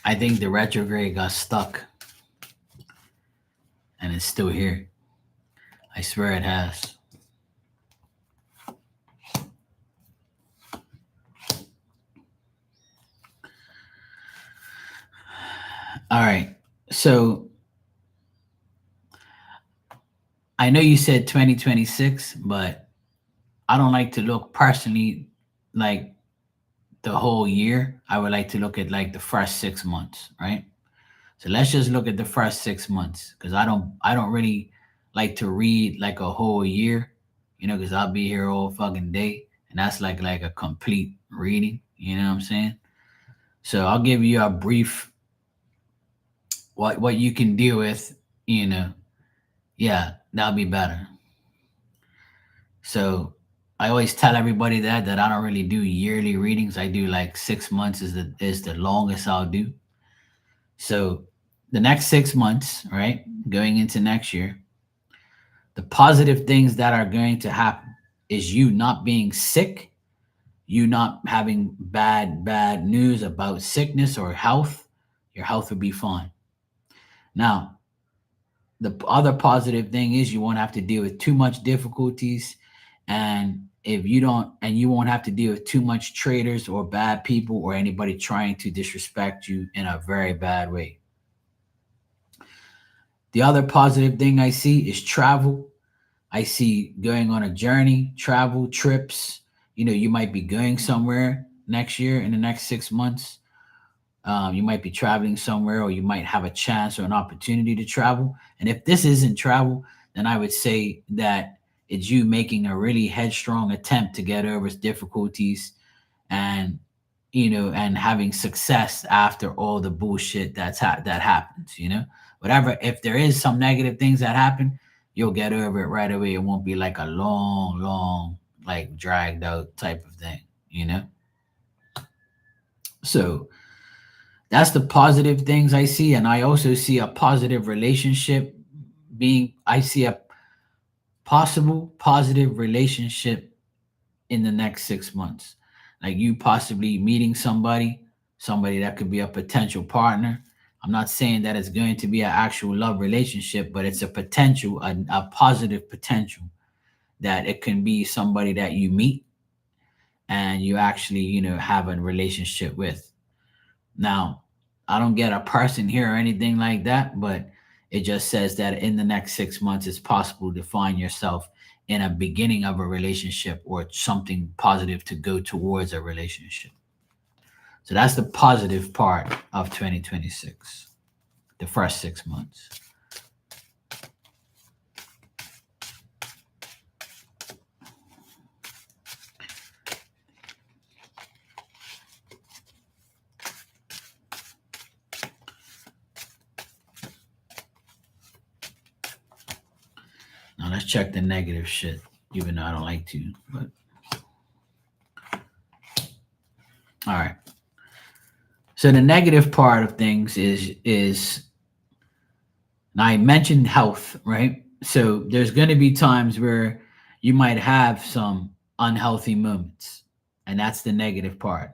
I think the retrograde got stuck and it's still here. I swear it has. All right. So I know you said 2026, but I don't like to look personally like the whole year. I would like to look at like the first 6 months, right? So let's just look at the first 6 months because I don't really like to read like a whole year, because I'll be here all fucking day, and that's like a complete reading. You know what I'm saying? So I'll give you a brief what you can deal with. You know, yeah, that'll be better. So I always tell everybody that I don't really do yearly readings. I do like 6 months is the longest I'll do. So the next 6 months, right, going into next year, the positive things that are going to happen is you not being sick, you not having bad news about sickness or health. Your health will be fine. Now, the other positive thing is you won't have to deal with too much difficulties, and if you don't and you won't have to deal with too much traders or bad people or anybody trying to disrespect you in a very bad way. The other positive thing I see is travel. I see going on a journey, travel, trips. You might be going somewhere next year in the next 6 months. You might be traveling somewhere, or you might have a chance or an opportunity to travel. And if this isn't travel, then I would say that it's you making a really headstrong attempt to get over difficulties, and and having success after all the bullshit that happens. Whatever. If there is some negative things that happen, you'll get over it right away. It won't be like a long, like dragged out type of thing. You know. So that's the positive things I see, and I also see a positive relationship being. I see a possible positive relationship in the next 6 months, like you possibly meeting somebody that could be a potential partner. I'm not saying that it's going to be an actual love relationship, but it's a potential, a positive potential that it can be somebody that you meet and you actually have a relationship with. Now, I don't get a person here or anything like that, but it just says that in the next 6 months, it's possible to find yourself in a beginning of a relationship or something positive to go towards a relationship. So that's the positive part of 2026, the first 6 months. Now let's check the negative shit, even though I don't like to. But all right. So the negative part of things is now I mentioned health, right? So there's going to be times where you might have some unhealthy moments, and that's the negative part.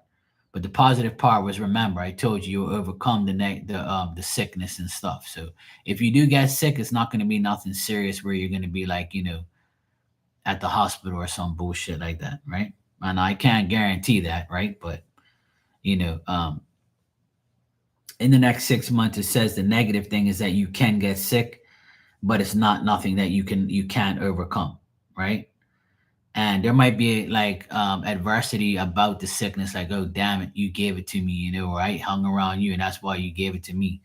But the positive part was, remember, I told you you'll overcome the sickness and stuff. So if you do get sick, it's not going to be nothing serious where you're going to be like, at the hospital or some bullshit like that, right? And I can't guarantee that, right? But you know, um, in the next 6 months, it says the negative thing is that you can get sick, but it's not nothing that you can't overcome, right? And there might be like adversity about the sickness, like, oh damn it, you gave it to me, or I hung around you and that's why you gave it to me,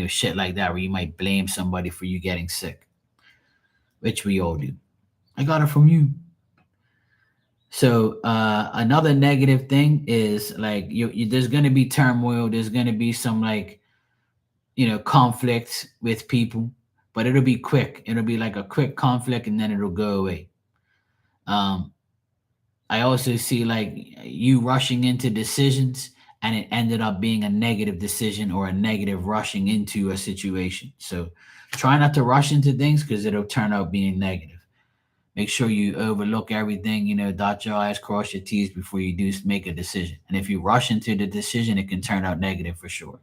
shit like that, where you might blame somebody for you getting sick, which we all do. I got it from you. So another negative thing is like there's going to be turmoil, there's going to be some like conflicts with people, but it'll be quick, it'll be like a quick conflict and then it'll go away. um I also see like you rushing into decisions and it ended up being a negative decision or a negative rushing into a situation. So try not to rush into things because it'll turn out being negative. Make sure you overlook everything, dot your I's, cross your T's before you do make a decision. And if you rush into the decision, it can turn out negative for sure.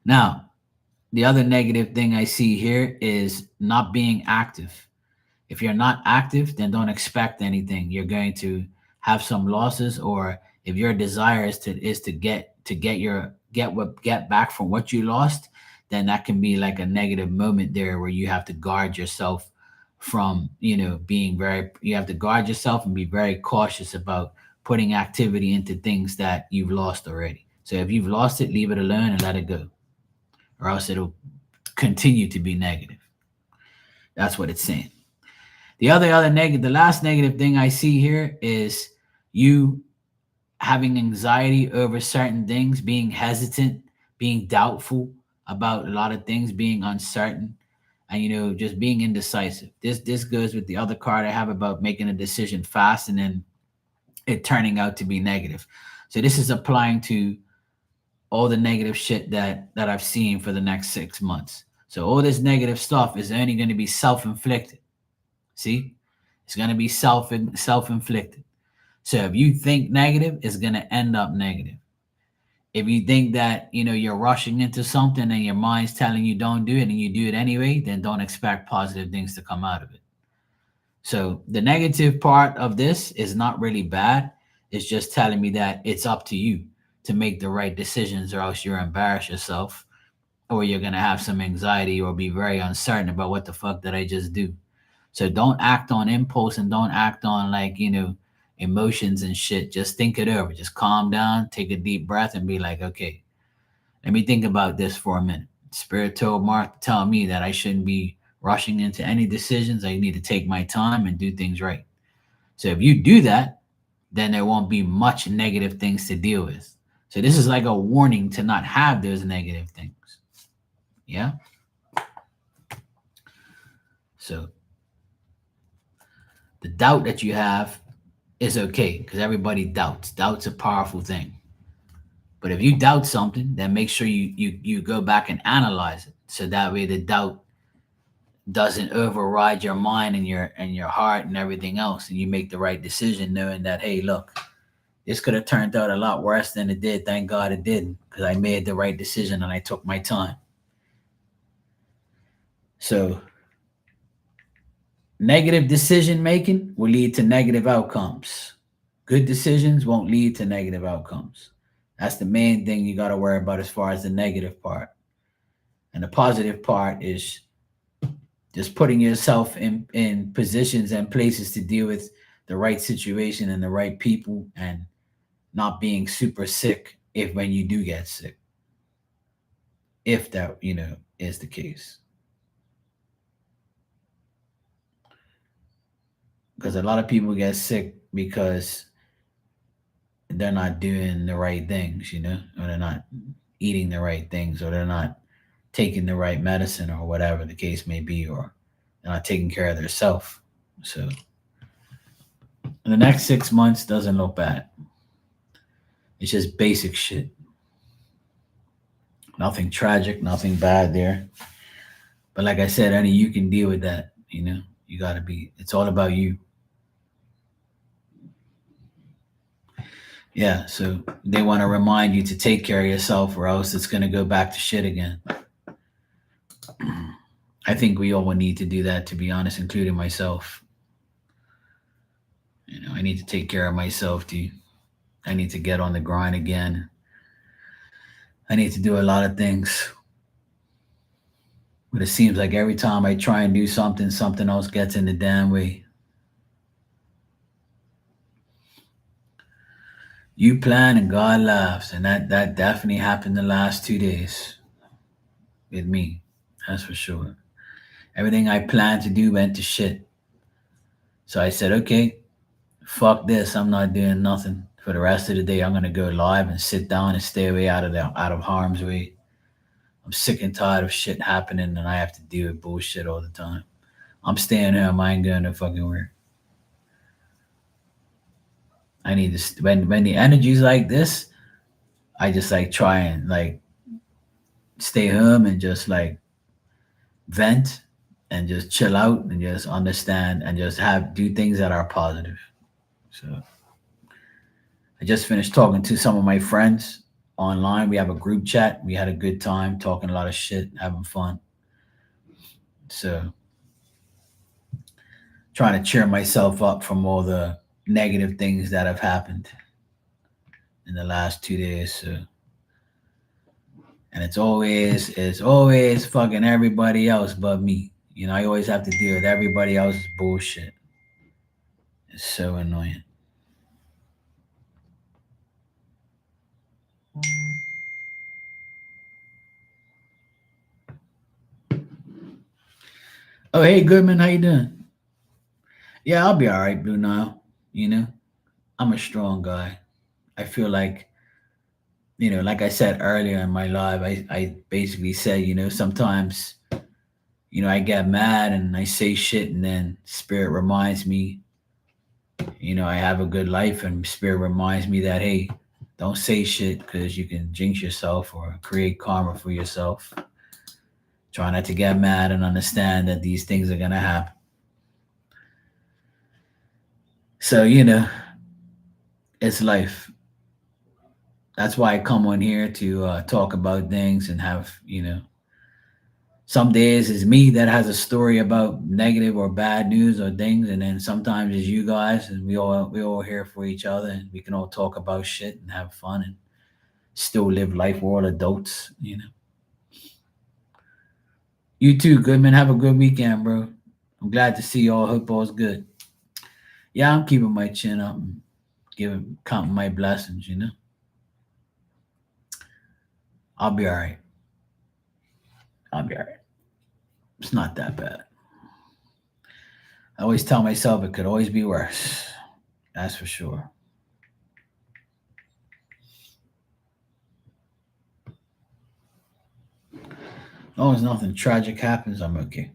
Now, the other negative thing I see here is not being active. If you're not active, then don't expect anything. You're going to have some losses, or if your desire is to get back from what you lost, then that can be like a negative moment there where you have to guard yourself from, being very you have to guard yourself and be very cautious about putting activity into things that you've lost already. So if you've lost it, leave it alone and let it go, or else it'll continue to be negative. That's what it's saying. The last negative thing I see here is you having anxiety over certain things, being hesitant, being doubtful about a lot of things, being uncertain, and just being indecisive. This goes with the other card I have about making a decision fast and then it turning out to be negative. So this is applying to all the negative shit that I've seen for the next 6 months. So all this negative stuff is only going to be self-inflicted. See? It's going to be self-inflicted. So if you think negative, it's going to end up negative. If you think that, you're rushing into something and your mind's telling you don't do it and you do it anyway, then don't expect positive things to come out of it. So the negative part of this is not really bad. It's just telling me that it's up to you to make the right decisions, or else you'll embarrass yourself, or you're going to have some anxiety or be very uncertain about what the fuck did I just do. So don't act on impulse and don't act on like, emotions and shit. Just think it over. Just calm down, take a deep breath and be like, okay, let me think about this for a minute. Spirit told Mark to tell me that I shouldn't be rushing into any decisions. I need to take my time and do things right. So if you do that, then there won't be much negative things to deal with. So this is like a warning to not have those negative things. Yeah. So the doubt that you have is okay because everybody doubts. Doubt's a powerful thing. But if you doubt something, then make sure you go back and analyze it. So that way the doubt doesn't override your mind and your heart and everything else, and you make the right decision knowing that, hey, look, this could have turned out a lot worse than it did. Thank God it didn't, because I made the right decision and I took my time. So negative decision making will lead to negative outcomes. Good decisions won't lead to negative outcomes. That's the main thing you got to worry about as far as the negative part. And the positive part is just putting yourself in positions and places to deal with the right situation and the right people, and not being super sick if when you do get sick, if that, is the case. Because a lot of people get sick because they're not doing the right things, or they're not eating the right things, or they're not taking the right medicine, or whatever the case may be, or they're not taking care of themselves. So the next 6 months doesn't look bad. It's just basic shit. Nothing tragic, nothing bad there. But like I said, only you can deal with that. You gotta be. It's all about you. Yeah. So they want to remind you to take care of yourself, or else it's gonna go back to shit again. I think we all would need to do that, to be honest, including myself. I need to take care of myself too. I need to get on the grind again. I need to do a lot of things. But it seems like every time I try and do something, something else gets in the damn way. You plan and God laughs, and that definitely happened the last 2 days with me. That's for sure. Everything I planned to do went to shit. So I said, okay, fuck this. I'm not doing nothing for the rest of the day. I'm gonna go live and sit down and stay away out of harm's way. I'm sick and tired of shit happening, and I have to deal with bullshit all the time. I'm staying home. I ain't going to fucking work. I need to when the energy's like this, I just like try and like stay home and just like vent and just chill out and just understand and just have do things that are positive. So I just finished talking to some of my friends online. We have a group chat. We had a good time talking a lot of shit, having fun. So trying to cheer myself up from all the negative things that have happened in the last 2 days. So, and it's always fucking everybody else but me. I always have to deal with everybody else's bullshit. It's so annoying. Oh, hey, Goodman, how you doing? Yeah, I'll be all right, Blue Nile. You know, I'm a strong guy. I feel like, like I said earlier in my live, I basically said, sometimes, I get mad and I say shit, and then Spirit reminds me, I have a good life, and Spirit reminds me that, hey, don't say shit because you can jinx yourself or create karma for yourself. Try not to get mad and understand that these things are going to happen. So, it's life. That's why I come on here to talk about things and have, some days it's me that has a story about negative or bad news or things, and then sometimes it's you guys, and we all here for each other, and we can all talk about shit and have fun and still live life. We're all adults. You too, Goodman. Have a good weekend, bro. I'm glad to see y'all. Hope all's good. Yeah, I'm keeping my chin up and counting my blessings. I'll be all right. I'll be all right. It's not that bad. I always tell myself it could always be worse. That's for sure. As long as nothing tragic happens, I'm okay.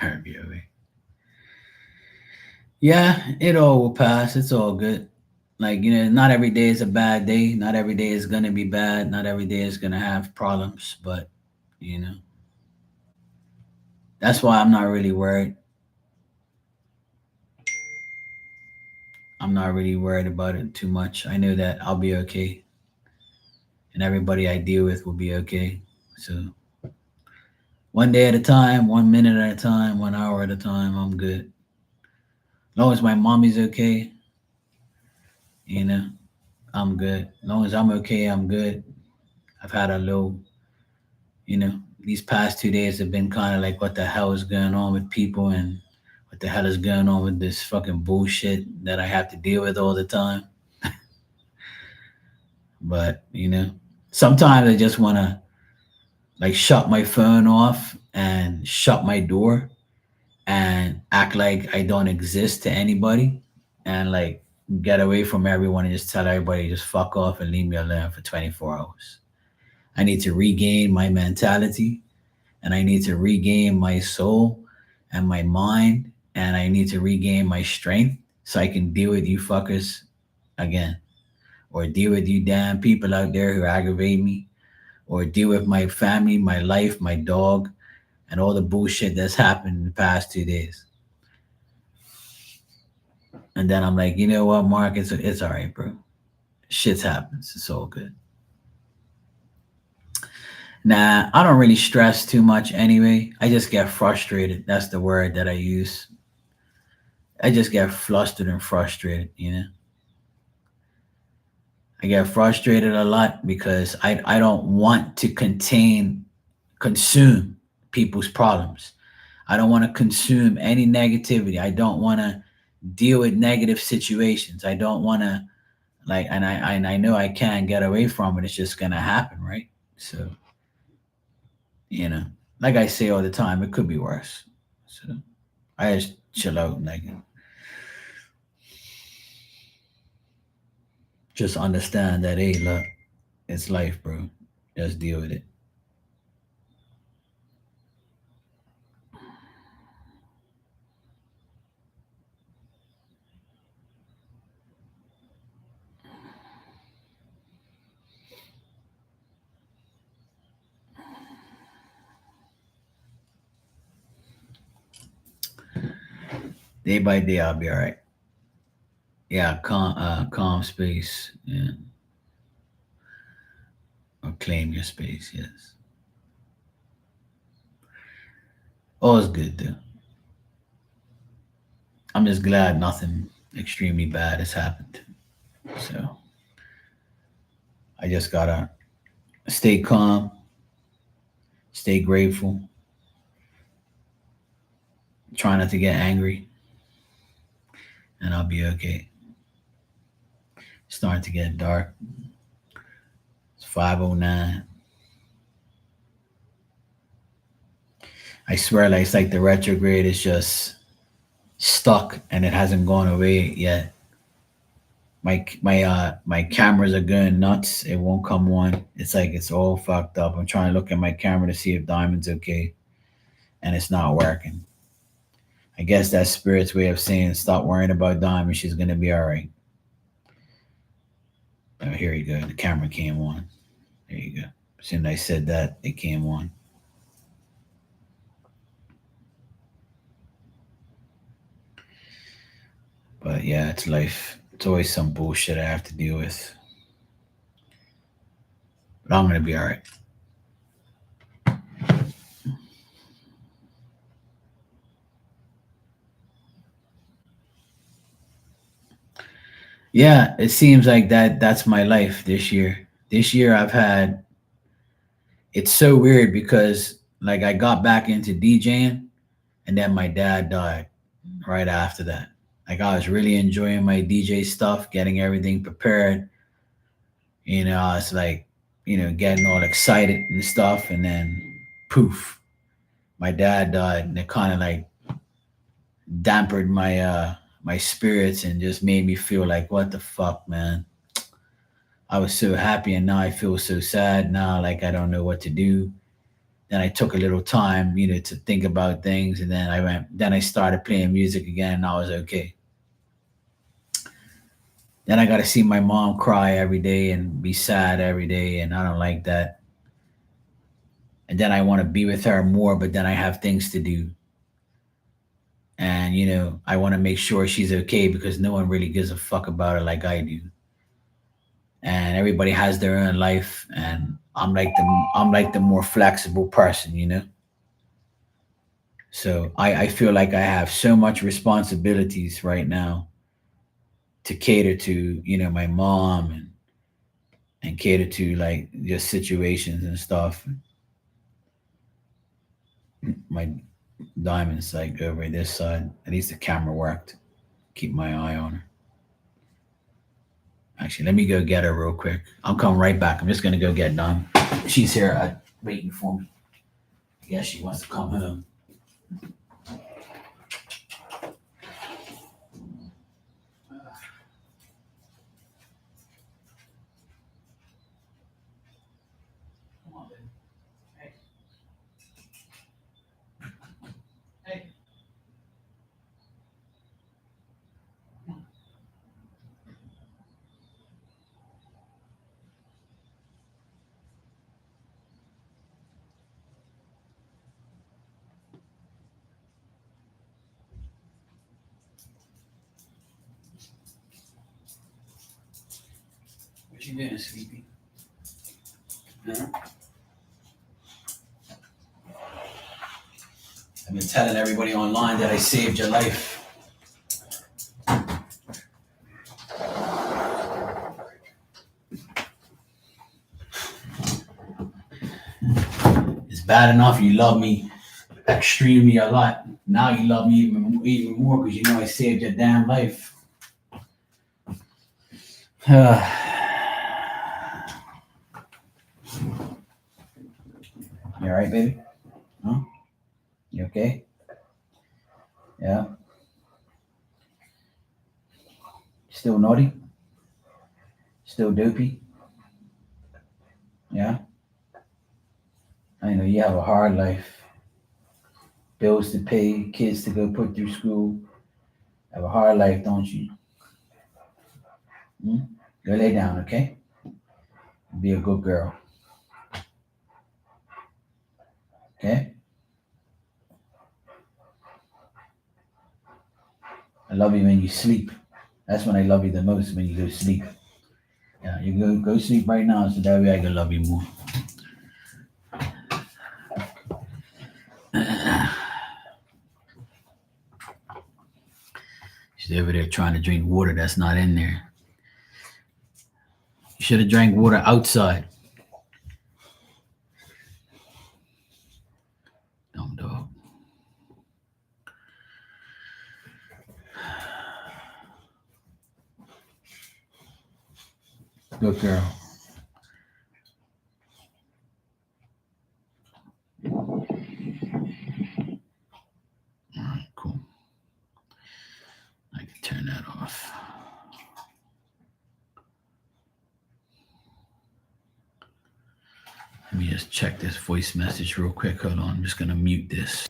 I'll be okay. Yeah, it all will pass. It's all good. Like, not every day is a bad day. Not every day is going to be bad. Not every day is going to have problems. But, you know, that's why I'm not really worried. I'm not really worried about it too much. I know that I'll be okay and everybody I deal with will be okay. So, one day at a time, 1 minute at a time, 1 hour at a time, I'm good. As long as my mommy's okay, you know, I'm good. As long as I'm okay, I'm good. I've had a little, you know, these past 2 days have been kind of like, what the hell is going on with people and what the hell is going on with this fucking bullshit that I have to deal with all the time. But, sometimes I just want to like shut my phone off and shut my door and act like I don't exist to anybody and like get away from everyone and just tell everybody just fuck off and leave me alone for 24 hours. I need to regain my mentality and I need to regain my soul and my mind and I need to regain my strength so I can deal with you fuckers again or deal with you damn people out there who aggravate me or deal with my family, my life, my dog, and all the bullshit that's happened in the past 2 days. And then I'm like, you know what, Mark, it's all right, bro. Shit's happens. It's all good. Nah, I don't really stress too much anyway. I just get frustrated. That's the word that I use. I just get flustered and frustrated. I get frustrated a lot because I don't want to consume people's problems. I don't want to consume any negativity. I don't want to deal with negative situations. I don't want to like, and I know I can't get away from it. It's just gonna happen, right? So you know, like I say all the time, it could be worse. So I just chill out and like just understand that hey, look, it's life, bro. Just deal with it. Day by day, I'll be all right. Yeah, calm space. Yeah, or claim your space. Yes, all's good though. I'm just glad nothing extremely bad has happened. So I just gotta stay calm, stay grateful, try not to get angry, and I'll be okay. It's starting to get dark. It's 5:09. I swear, like it's like the retrograde is just stuck and it hasn't gone away yet. My cameras are going nuts. It won't come on. It's like it's all fucked up. I'm trying to look at my camera to see if Diamond's okay, and it's not working. I guess that's Spirit's way of saying stop worrying about Diamond. She's gonna be all right. Oh, here you go. The camera came on. There you go. As soon as I said that, it came on. But yeah, it's life. It's always some bullshit I have to deal with. But I'm gonna be all right. Yeah, it seems like that's my life this year. This year I've had it's so weird because like I got back into DJing and then my dad died right after that. Like I was really enjoying my DJ stuff, getting everything prepared. I was like, getting all excited and stuff and then poof, my dad died and it kind of like dampened my spirits and just made me feel like what the fuck, man. I was so happy and now I feel so sad now, like I don't know what to do. Then I took a little time, to think about things and then I started playing music again and I was okay. Then I got to see my mom cry every day and be sad every day, and I don't like that. And then I want to be with her more, but then I have things to do. And, I want to make sure she's okay because no one really gives a fuck about her like I do. And everybody has their own life, and I'm like the more flexible person. So I feel like I have so much responsibilities right now to cater to, my mom and cater to like just situations and stuff. My diamond's like over this side. At least the camera worked. Keep my eye on her. Actually, let me go get her real quick. I'll come right back. I'm just gonna go get Dime. She's here waiting for me. I guess she wants to come home. Come on, baby. Hey, hey. What you doing, Sleepy? Huh? I've been telling everybody online that I saved your life. It's bad enough you love me extremely a lot. Now you love me even more because you know I saved your damn life. You all right, baby? Huh? You okay? Yeah. Still naughty? Still dopey? Yeah. I know you have a hard life. Bills to pay, kids to go put through school. Have a hard life, don't you? Hmm? Go lay down, okay? Be a good girl, okay? I love you when you sleep. That's when I love you the most, when you go sleep. Yeah, you go sleep right now so that way I can love you more. She's over there trying to drink water that's not in there. You should have drank water outside. Dumb dog. Good girl. All right, cool. I can turn that off. Let me just check this voice message real quick. Hold on. I'm just going to mute this.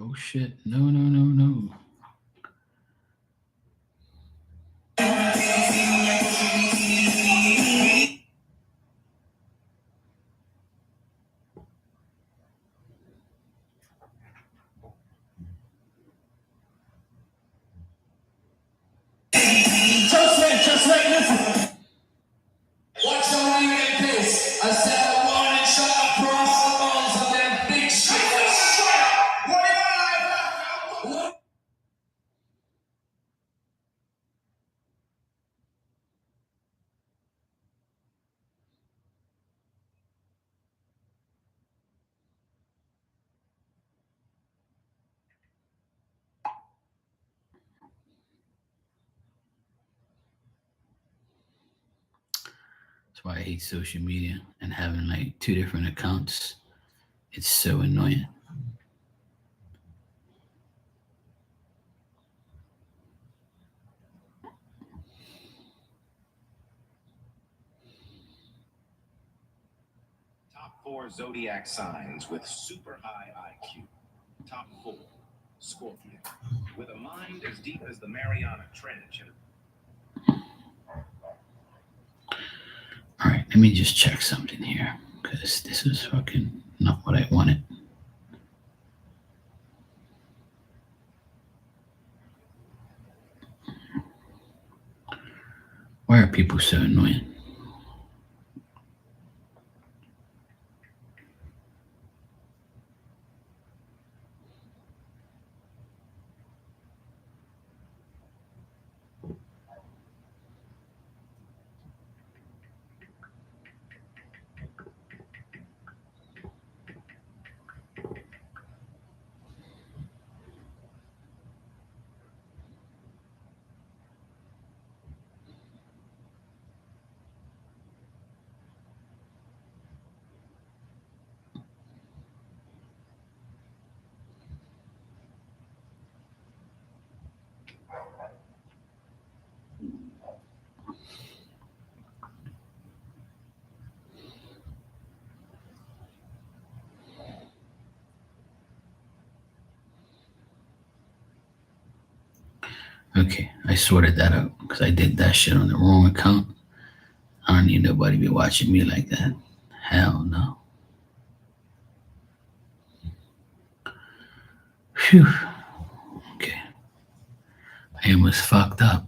Oh shit. No, no, no, no. Just wait, listen. Watch the way you get this. I said a warning shot across the balls of them big shit. What? That's why I hate social media and having like 2 different accounts. It's so annoying. Top 4 zodiac signs with super high IQ. Top 4. Scorpio. With a mind as deep as the Mariana Trench. All right, let me just check something here because this is fucking not what I wanted. Why are people so annoying? Okay, I sorted that out because I did that shit on the wrong account. I don't need nobody be watching me like that. Hell no. Phew. Okay. I almost fucked up.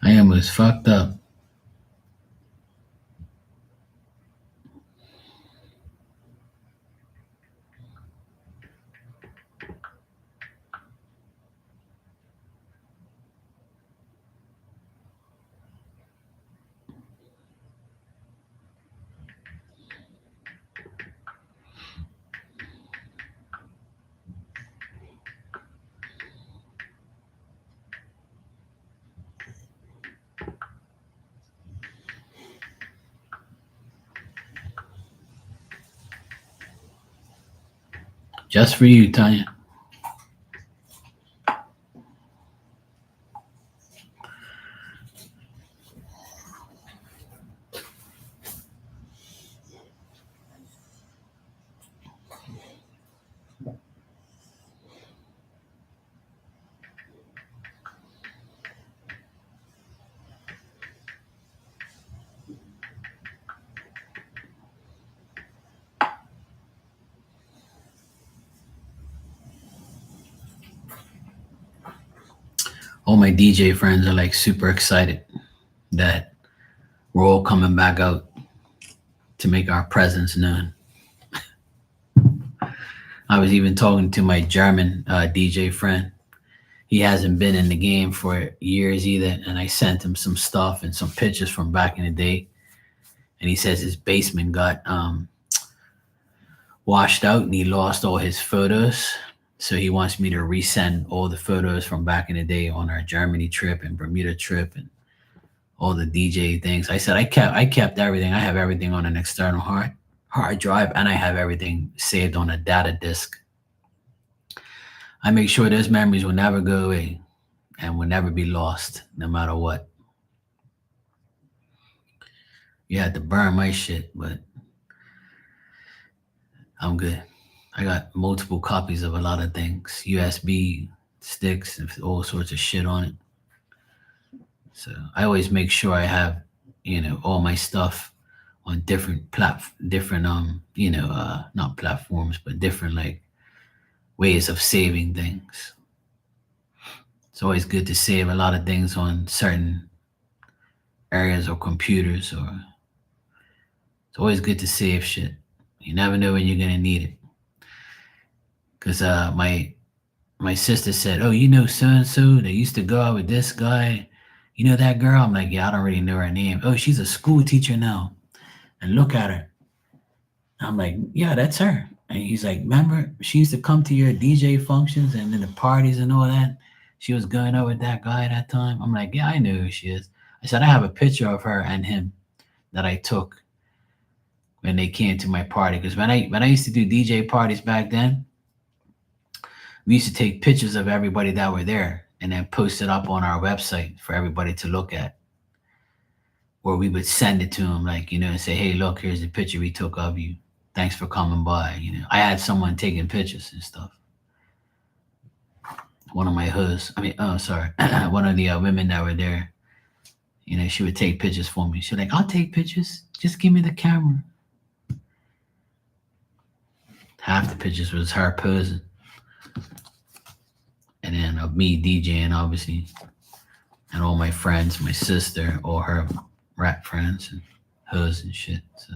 I almost fucked up. Just for you, Tanya. All my DJ friends are like super excited that we're all coming back out to make our presence known. I was even talking to my German DJ friend. He hasn't been in the game for years either, and I sent him some stuff and some pictures from back in the day. And he says his basement got washed out and he lost all his photos. So he wants me to resend all the photos from back in the day on our Germany trip and Bermuda trip and all the DJ things. I said I kept everything. I have everything on an external hard drive, and I have everything saved on a data disk. I make sure those memories will never go away and will never be lost, no matter what. You had to burn my shit, but I'm good. I got multiple copies of a lot of things, USB sticks and all sorts of shit on it. So I always make sure I have, all my stuff on different not platforms, but different like ways of saving things. It's always good to save a lot of things on certain areas or computers, or it's always good to save shit. You never know when you're gonna need it. Cause my sister said, "Oh, you know so and so that used to go out with this guy. You know that girl?" I'm like, "Yeah, I don't really know her name." "Oh, she's a school teacher now, and look at her." I'm like, "Yeah, that's her." And he's like, "Remember, she used to come to your DJ functions and then the parties and all that. She was going out with that guy that time." I'm like, "Yeah, I know who she is." I said, "I have a picture of her and him that I took when they came to my party. Because when I used to do DJ parties back then, we used to take pictures of everybody that were there and then post it up on our website for everybody to look at. Or we would send it to them, like, and say, "Hey, look, here's the picture we took of you. Thanks for coming by." I had someone taking pictures and stuff. One of my hoods, one of the women that were there, she would take pictures for me. She's like, "I'll take pictures. Just give me the camera." Half the pictures was her posing. And then of me DJing, obviously. And all my friends, my sister, all her rap friends and hers and shit. So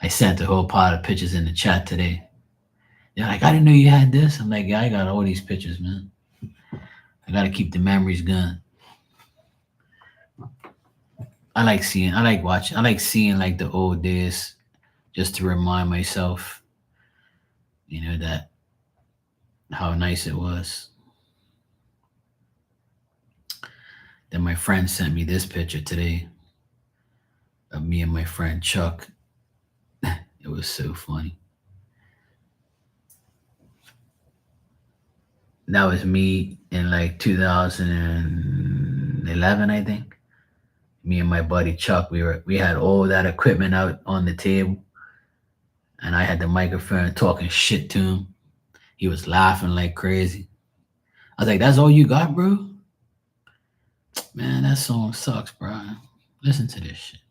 I sent a whole pile of pictures in the chat today. They're like, "I didn't know you had this." I'm like, "Yeah, I got all these pictures, man. I got to keep the memories going." I like seeing like the old days just to remind myself, that how nice it was. Then my friend sent me this picture today of me and my friend Chuck. It was so funny. That was me in like 2011, I think. Me and my buddy Chuck, we had all that equipment out on the table, and I had the microphone talking shit to him. He was laughing like crazy. I was like, "That's all you got, bro?" "Man, that song sucks, bro. Listen to this shit."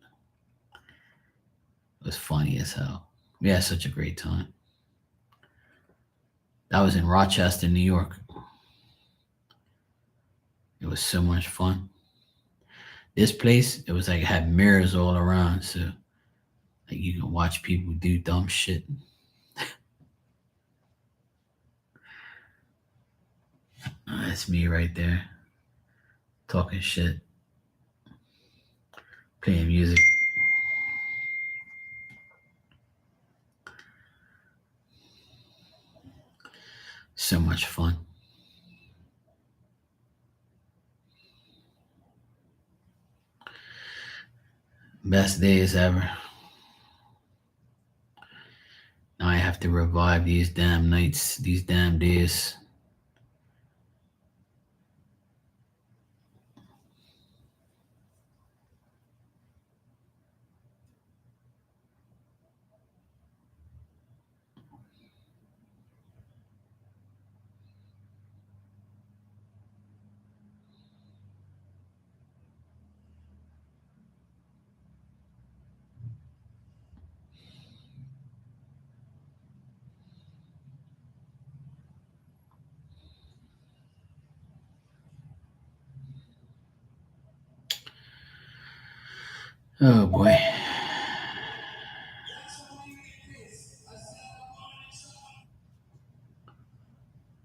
It was funny as hell. We had such a great time. That was in Rochester, New York. It was so much fun. This place, it was like it had mirrors all around, so like you can watch people do dumb shit. That's me right there, talking shit, playing music. So much fun. Best days ever. Now I have to revive these damn nights, these damn days. Oh boy. What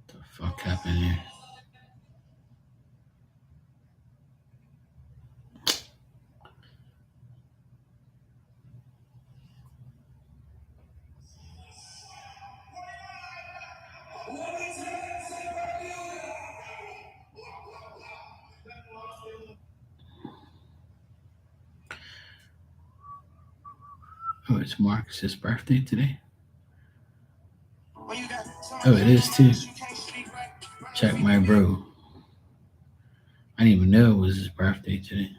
the fuck happened here? Oh, it's Marcus's birthday today. Oh, it is too. Check my bro. I didn't even know it was his birthday today.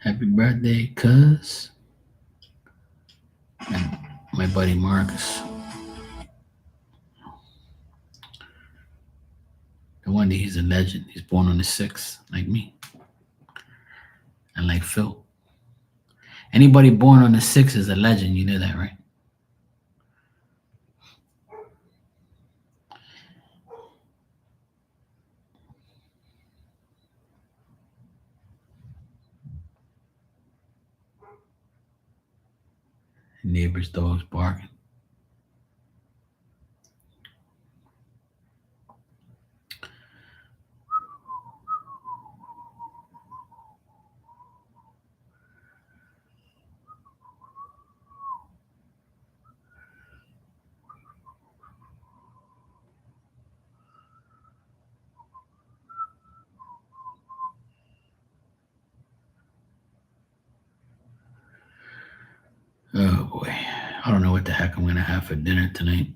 Happy birthday, cuz. And my buddy Marcus. No wonder he's a legend. He's born on the 6th, like me. And like Phil. Anybody born on the 6th is a legend. You know that, right? Neighbor's dog's barking. Oh boy. I don't know what the heck I'm gonna have for dinner tonight.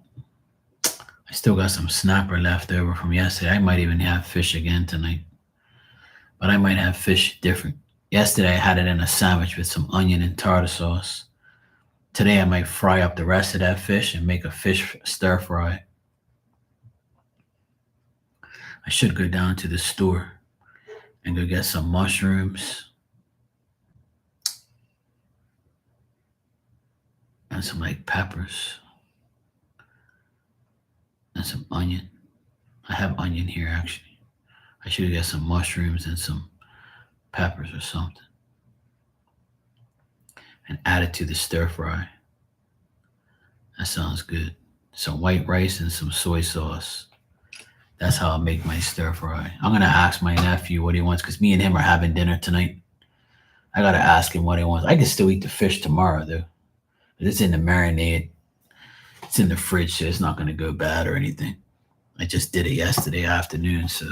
I still got some snapper left over from yesterday. I might even have fish again tonight. But I might have fish different. Yesterday I had it in a sandwich with some onion and tartar sauce. Today I might fry up the rest of that fish and make a fish stir fry. I should go down to the store and go get some mushrooms and some like peppers and some onion. I have onion here actually. I should get some mushrooms and some peppers or something and add it to the stir fry. That sounds good. Some white rice and some soy sauce. That's how I make my stir fry. I'm gonna ask my nephew what he wants because me and him are having dinner tonight. I gotta ask him what he wants. I can still eat the fish tomorrow though. But it's in the marinade. It's in the fridge, so it's not gonna go bad or anything. I just did it yesterday afternoon, so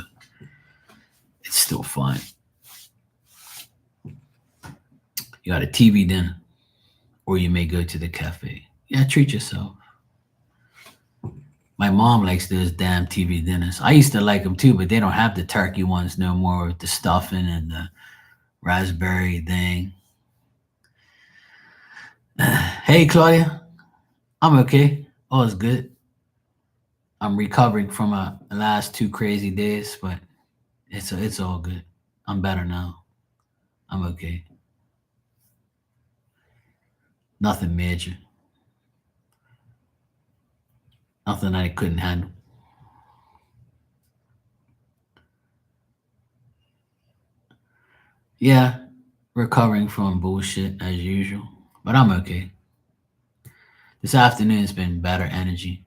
it's still fine. You got a TV dinner, or you may go to the cafe. Yeah, treat yourself. My mom likes those damn TV dinners. I used to like them too, but they don't have the turkey ones no more with the stuffing and the raspberry thing. Hey, Claudia. I'm okay. All is good. I'm recovering from the last 2 crazy days, but it's all good. I'm better now. I'm okay. Nothing major. Nothing I couldn't handle. Yeah, recovering from bullshit as usual, but I'm okay. This afternoon's been better energy.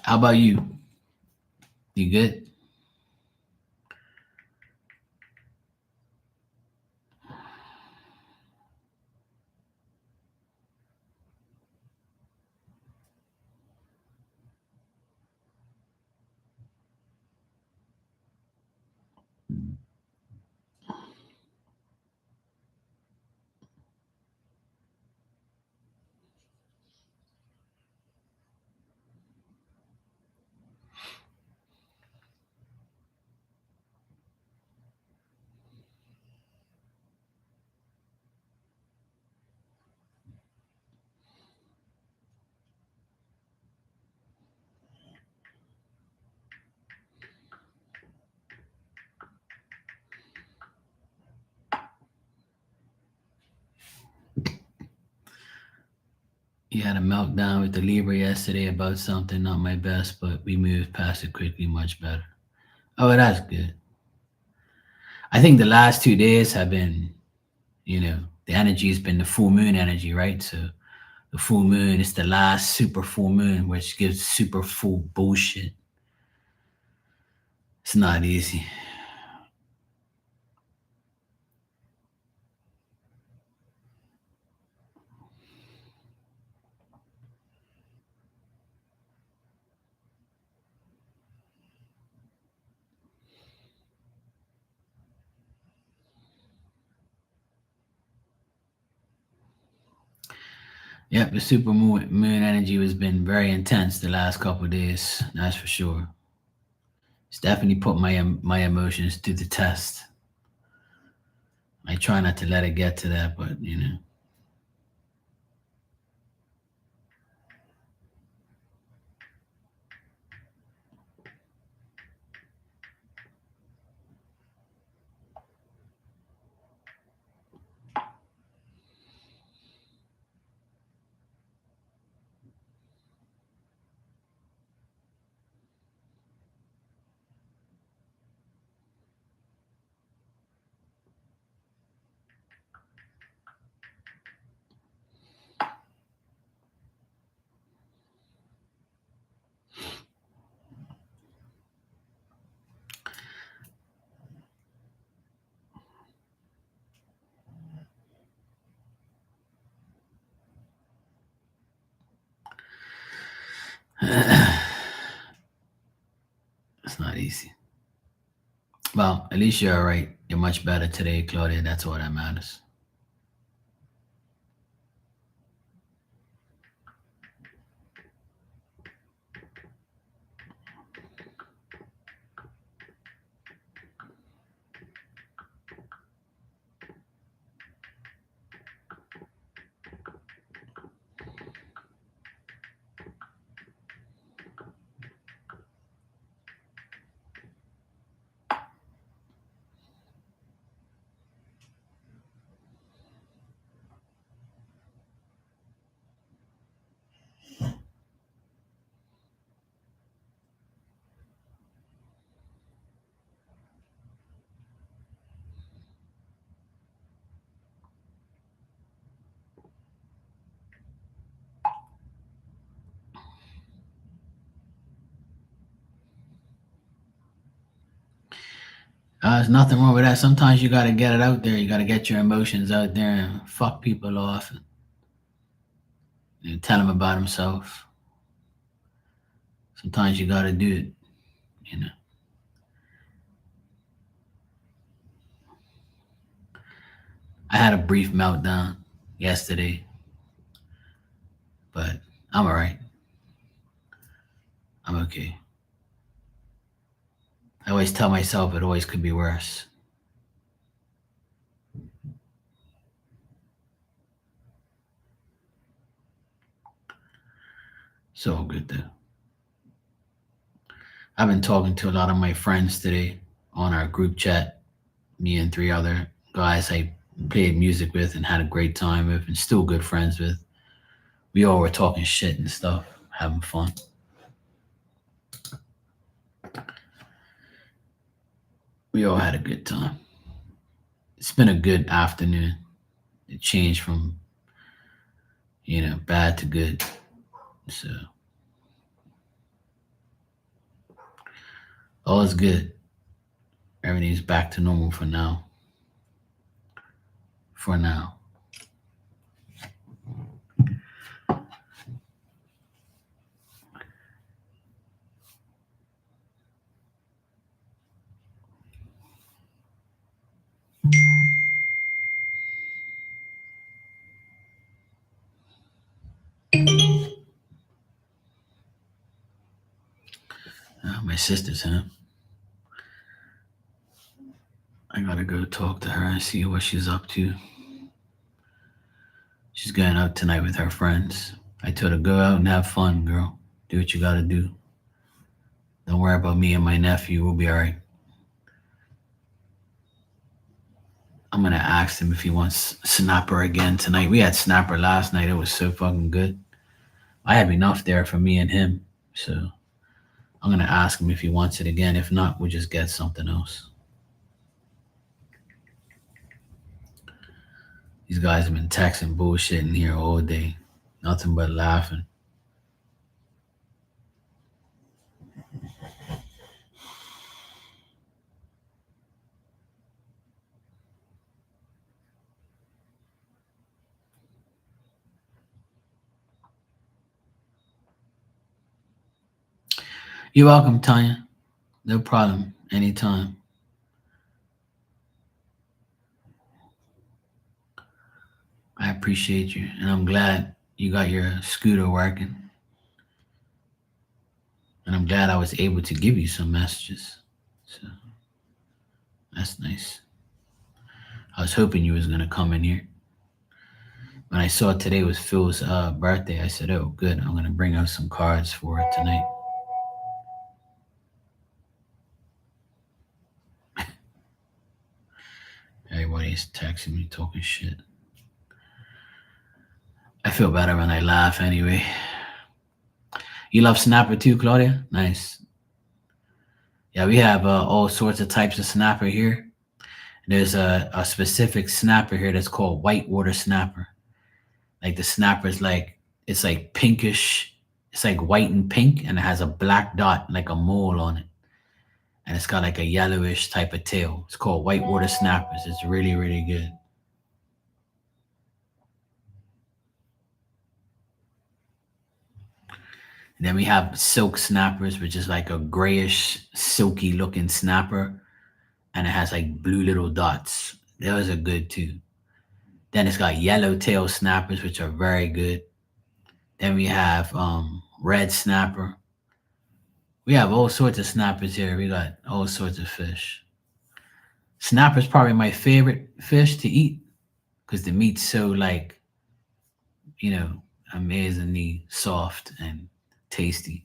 How about you? You good? You had a meltdown with the Libra yesterday about something, not my best, but we moved past it quickly, much better. Oh, that's good. I think the last 2 days have been, the energy has been the full moon energy, right? So the full moon is the last super full moon, which gives super full bullshit. It's not easy. Yep, the super moon energy has been very intense the last couple of days. That's for sure. It's definitely put my emotions to the test. I try not to let it get to that, but you know. It's not easy. Well, at least you're all right. You're much better today, Claudia. That's all that matters. There's nothing wrong with that. Sometimes you got to get it out there. You got to get your emotions out there and fuck people off and tell them about themselves. Sometimes you got to do it, you know. I had a brief meltdown yesterday, but I'm all right. I'm okay. I always tell myself it always could be worse. So good though. I've been talking to a lot of my friends today on our group chat. Me and 3 other guys I played music with and had a great time with and still good friends with. We all were talking shit and stuff, having fun. We all had a good time. It's been a good afternoon. It changed from, bad to good. So all is good. Everything's back to normal for now. For now. My sister's home. I gotta go talk to her and see what she's up to. She's going out tonight with her friends. I told her, go out and have fun, girl. Do what you gotta do. Don't worry about me and my nephew. We'll be all right. I'm gonna ask him if he wants Snapper again tonight. We had Snapper last night. It was so fucking good. I have enough there for me and him. So I'm gonna ask him if he wants it again. If not, we'll just get something else. These guys have been texting bullshit in here all day. Nothing but laughing. You're welcome, Tanya. No problem. Anytime. I appreciate you. And I'm glad you got your scooter working. And I'm glad I was able to give you some messages. So that's nice. I was hoping you was gonna come in here. When I saw today was Phil's birthday, I said, "Oh, good. I'm gonna bring out some cards for it tonight." Everybody's texting me, talking shit. I feel better when I laugh anyway. You love snapper too, Claudia? Nice. Yeah, we have all sorts of types of snapper here. There's a specific snapper here that's called whitewater snapper. Like the snapper is like, it's like pinkish. It's like white and pink, and it has a black dot, like a mole on it. And it's got like a yellowish type of tail. It's called whitewater snappers. It's really, really good. And then we have silk snappers, which is like a grayish, silky looking snapper. And it has like blue little dots. Those are good too. Then it's got yellow tail snappers, which are very good. Then we have red snapper. We have all sorts of snappers here. We got all sorts of fish. Snapper's probably my favorite fish to eat because the meat's so like, amazingly soft and tasty.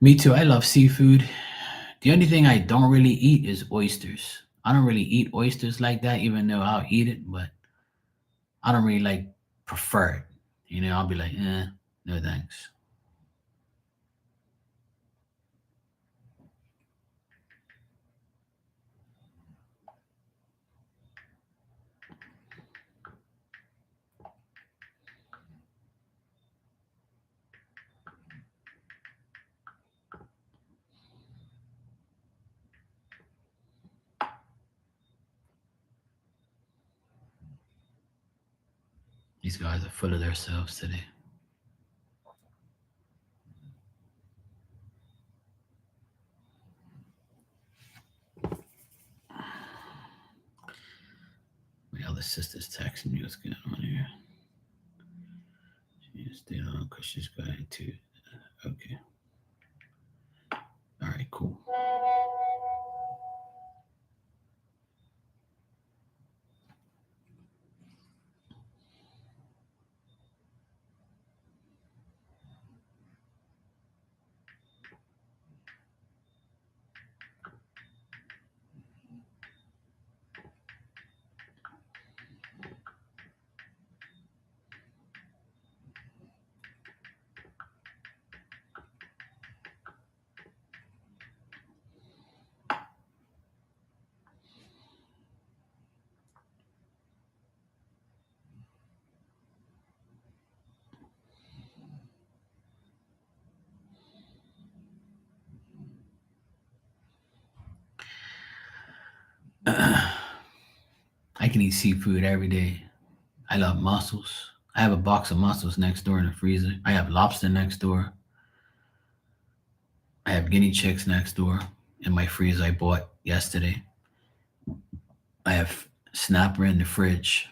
Me too. I love seafood. The only thing I don't really eat is oysters. I don't really eat oysters like that, even though I'll eat it, but I don't really like prefer it. I'll be like, no thanks. These guys are full of themselves today. My other sister's texting me. What's going on here? She's staying on because she's going to. Okay. All right, cool. I can eat seafood every day. I love mussels. I have a box of mussels next door in the freezer. I have lobster next door. I have guinea chicks next door in my freezer I bought yesterday. I have snapper in the fridge.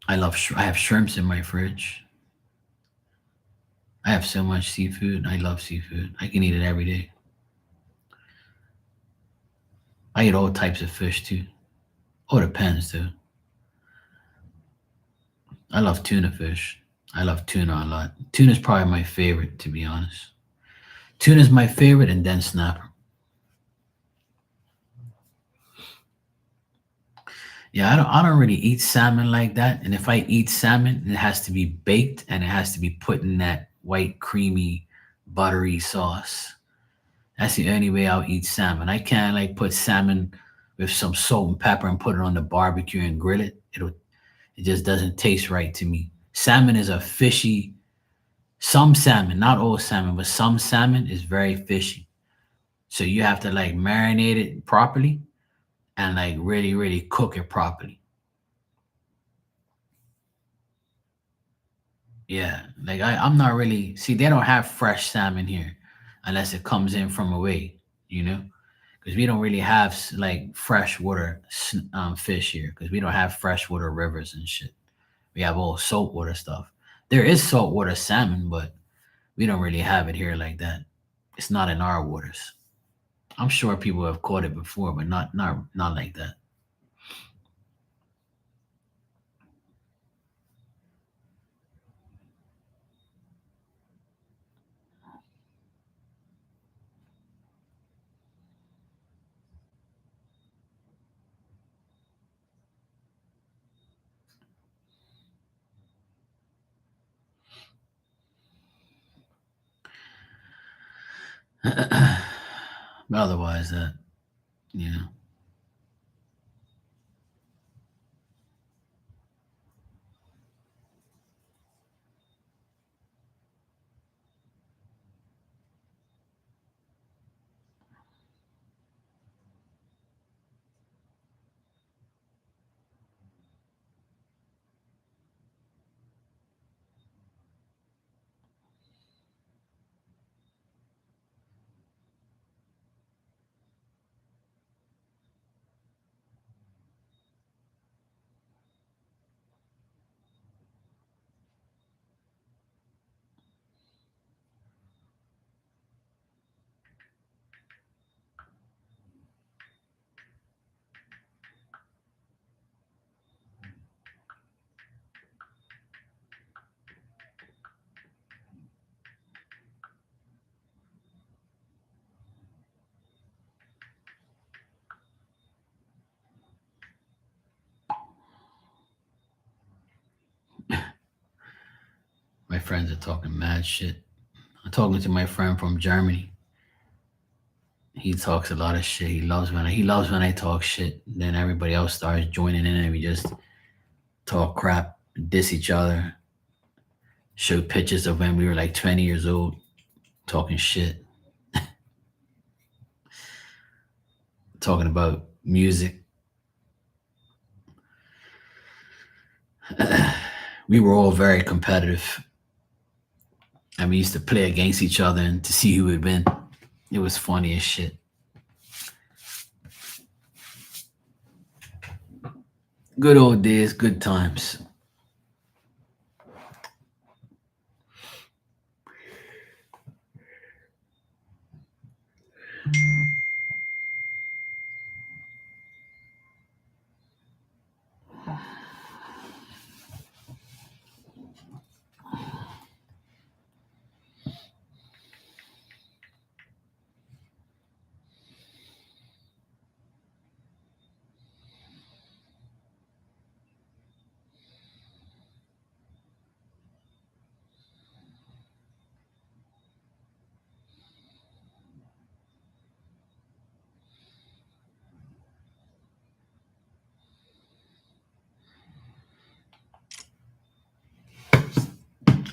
I have shrimps in my fridge. I have so much seafood. I love seafood. I can eat it every day. I eat all types of fish too. Oh, it depends though. I love tuna fish. I love tuna a lot. Tuna's probably my favorite, to be honest. Tuna's my favorite, and then snapper. Yeah, I don't really eat salmon like that. And if I eat salmon, it has to be baked and it has to be put in that white, creamy, buttery sauce. That's the only way I'll eat salmon. I can't like put salmon with some salt and pepper and put it on the barbecue and grill it. It just doesn't taste right to me. Salmon is a fishy. Some salmon, not all salmon, but some salmon is very fishy. So you have to like marinate it properly and like really, really cook it properly. Yeah, like I'm not really see they don't have fresh salmon here unless it comes in from away, you know, because we don't really have like freshwater fish here because we don't have freshwater rivers and shit. We have all saltwater stuff. There is saltwater salmon, but we don't really have it here like that. It's not in our waters. I'm sure people have caught it before, but not like that. But otherwise, that you know. My friends are talking mad shit. I'm talking to my friend from Germany. He talks a lot of shit. He loves when I talk shit. Then everybody else starts joining in, and we just talk crap, diss each other, show pictures of when we were like 20 years old, talking shit, talking about music. We were all very competitive, and we used to play against each other and to see who would win. It was funny as shit. Good old days, good times.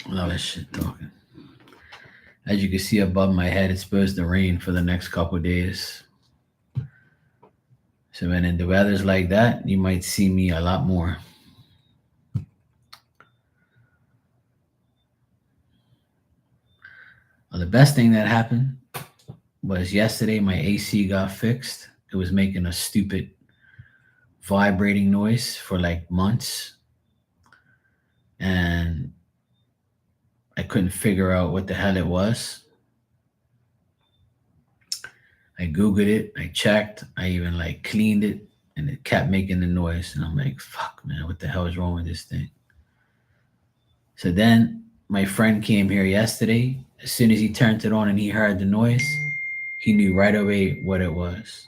A lot of shit talking. As you can see above my head, it's supposed to rain for the next couple days. So when in the weather's like that, you might see me a lot more. Well, the best thing that happened was yesterday my AC got fixed. It was making a stupid vibrating noise for like months, and I couldn't figure out what the hell it was. I googled it, I checked, I even like cleaned it, and it kept making the noise. And I'm like, fuck, man, what the hell is wrong with this thing? So then my friend came here yesterday. As soon as he turned it on and he heard the noise, he knew right away what it was.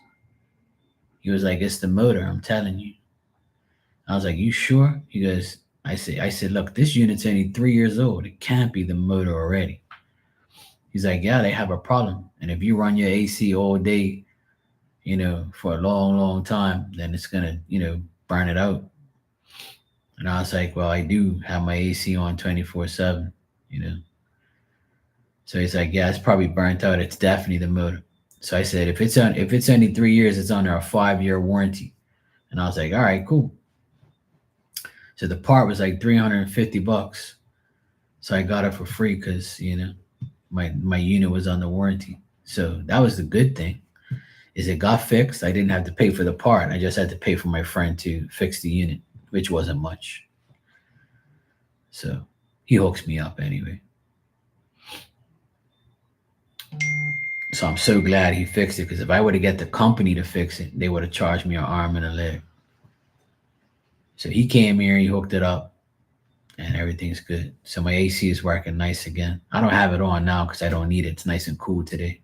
He was like, it's the motor, I'm telling you. I was like, you sure? He goes, I said, look, this unit's only 3 years old. It can't be the motor already. He's like, yeah, they have a problem. And if you run your AC all day, for a long, long time, then it's gonna, burn it out. And I was like, well, I do have my AC on 24/7, you know. So he's like, yeah, it's probably burnt out. It's definitely the motor. So I said, if it's only 3 years, it's under a 5-year warranty. And I was like, all right, cool. So the part was like $350. So I got it for free because my unit was under warranty. So that was the good thing. Is it got fixed. I didn't have to pay for the part. I just had to pay for my friend to fix the unit, which wasn't much. So he hooks me up anyway. So I'm so glad he fixed it, because if I were to get the company to fix it, they would have charged me an arm and a leg. So he came here, he hooked it up, and everything's good. So my AC is working nice again. I don't have it on now because I don't need it. It's nice and cool today.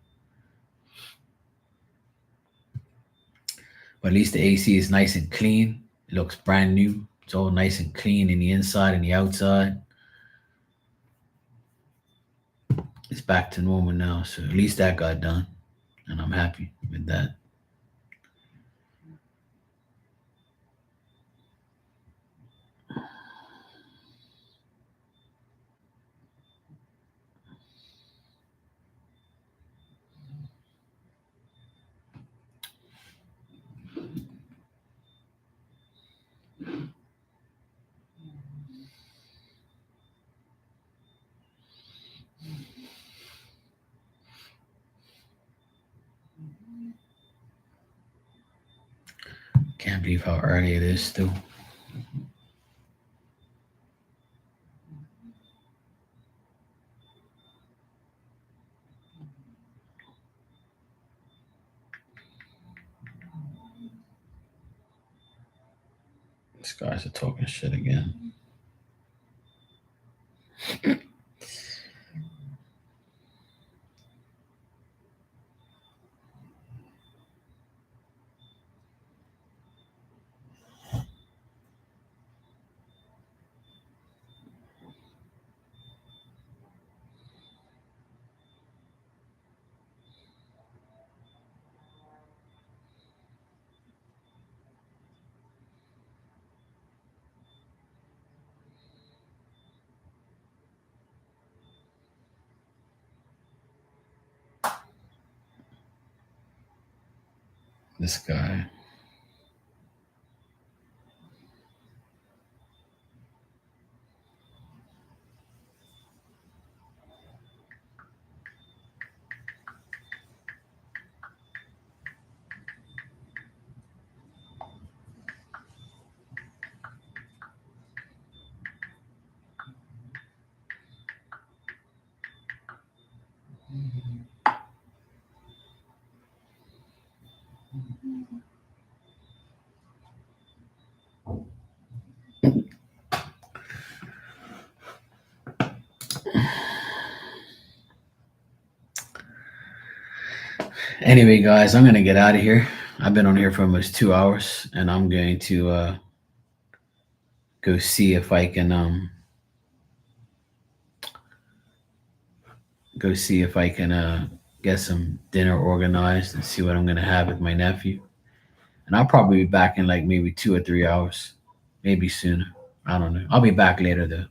But at least the AC is nice and clean. It looks brand new. It's all nice and clean in the inside and the outside. It's back to normal now. So at least that got done. And I'm happy with that. Can't believe how early it is still. These guys are talking shit again. This guy. Anyway, guys, I'm going to get out of here. I've been on here for almost 2 hours, and I'm going to go see if I can get some dinner organized and see what I'm going to have with my nephew. And I'll probably be back in like maybe 2 or 3 hours, maybe sooner. I don't know. I'll be back later though.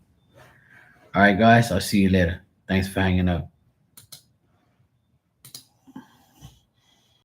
All right, guys, I'll see you later. Thanks for hanging out.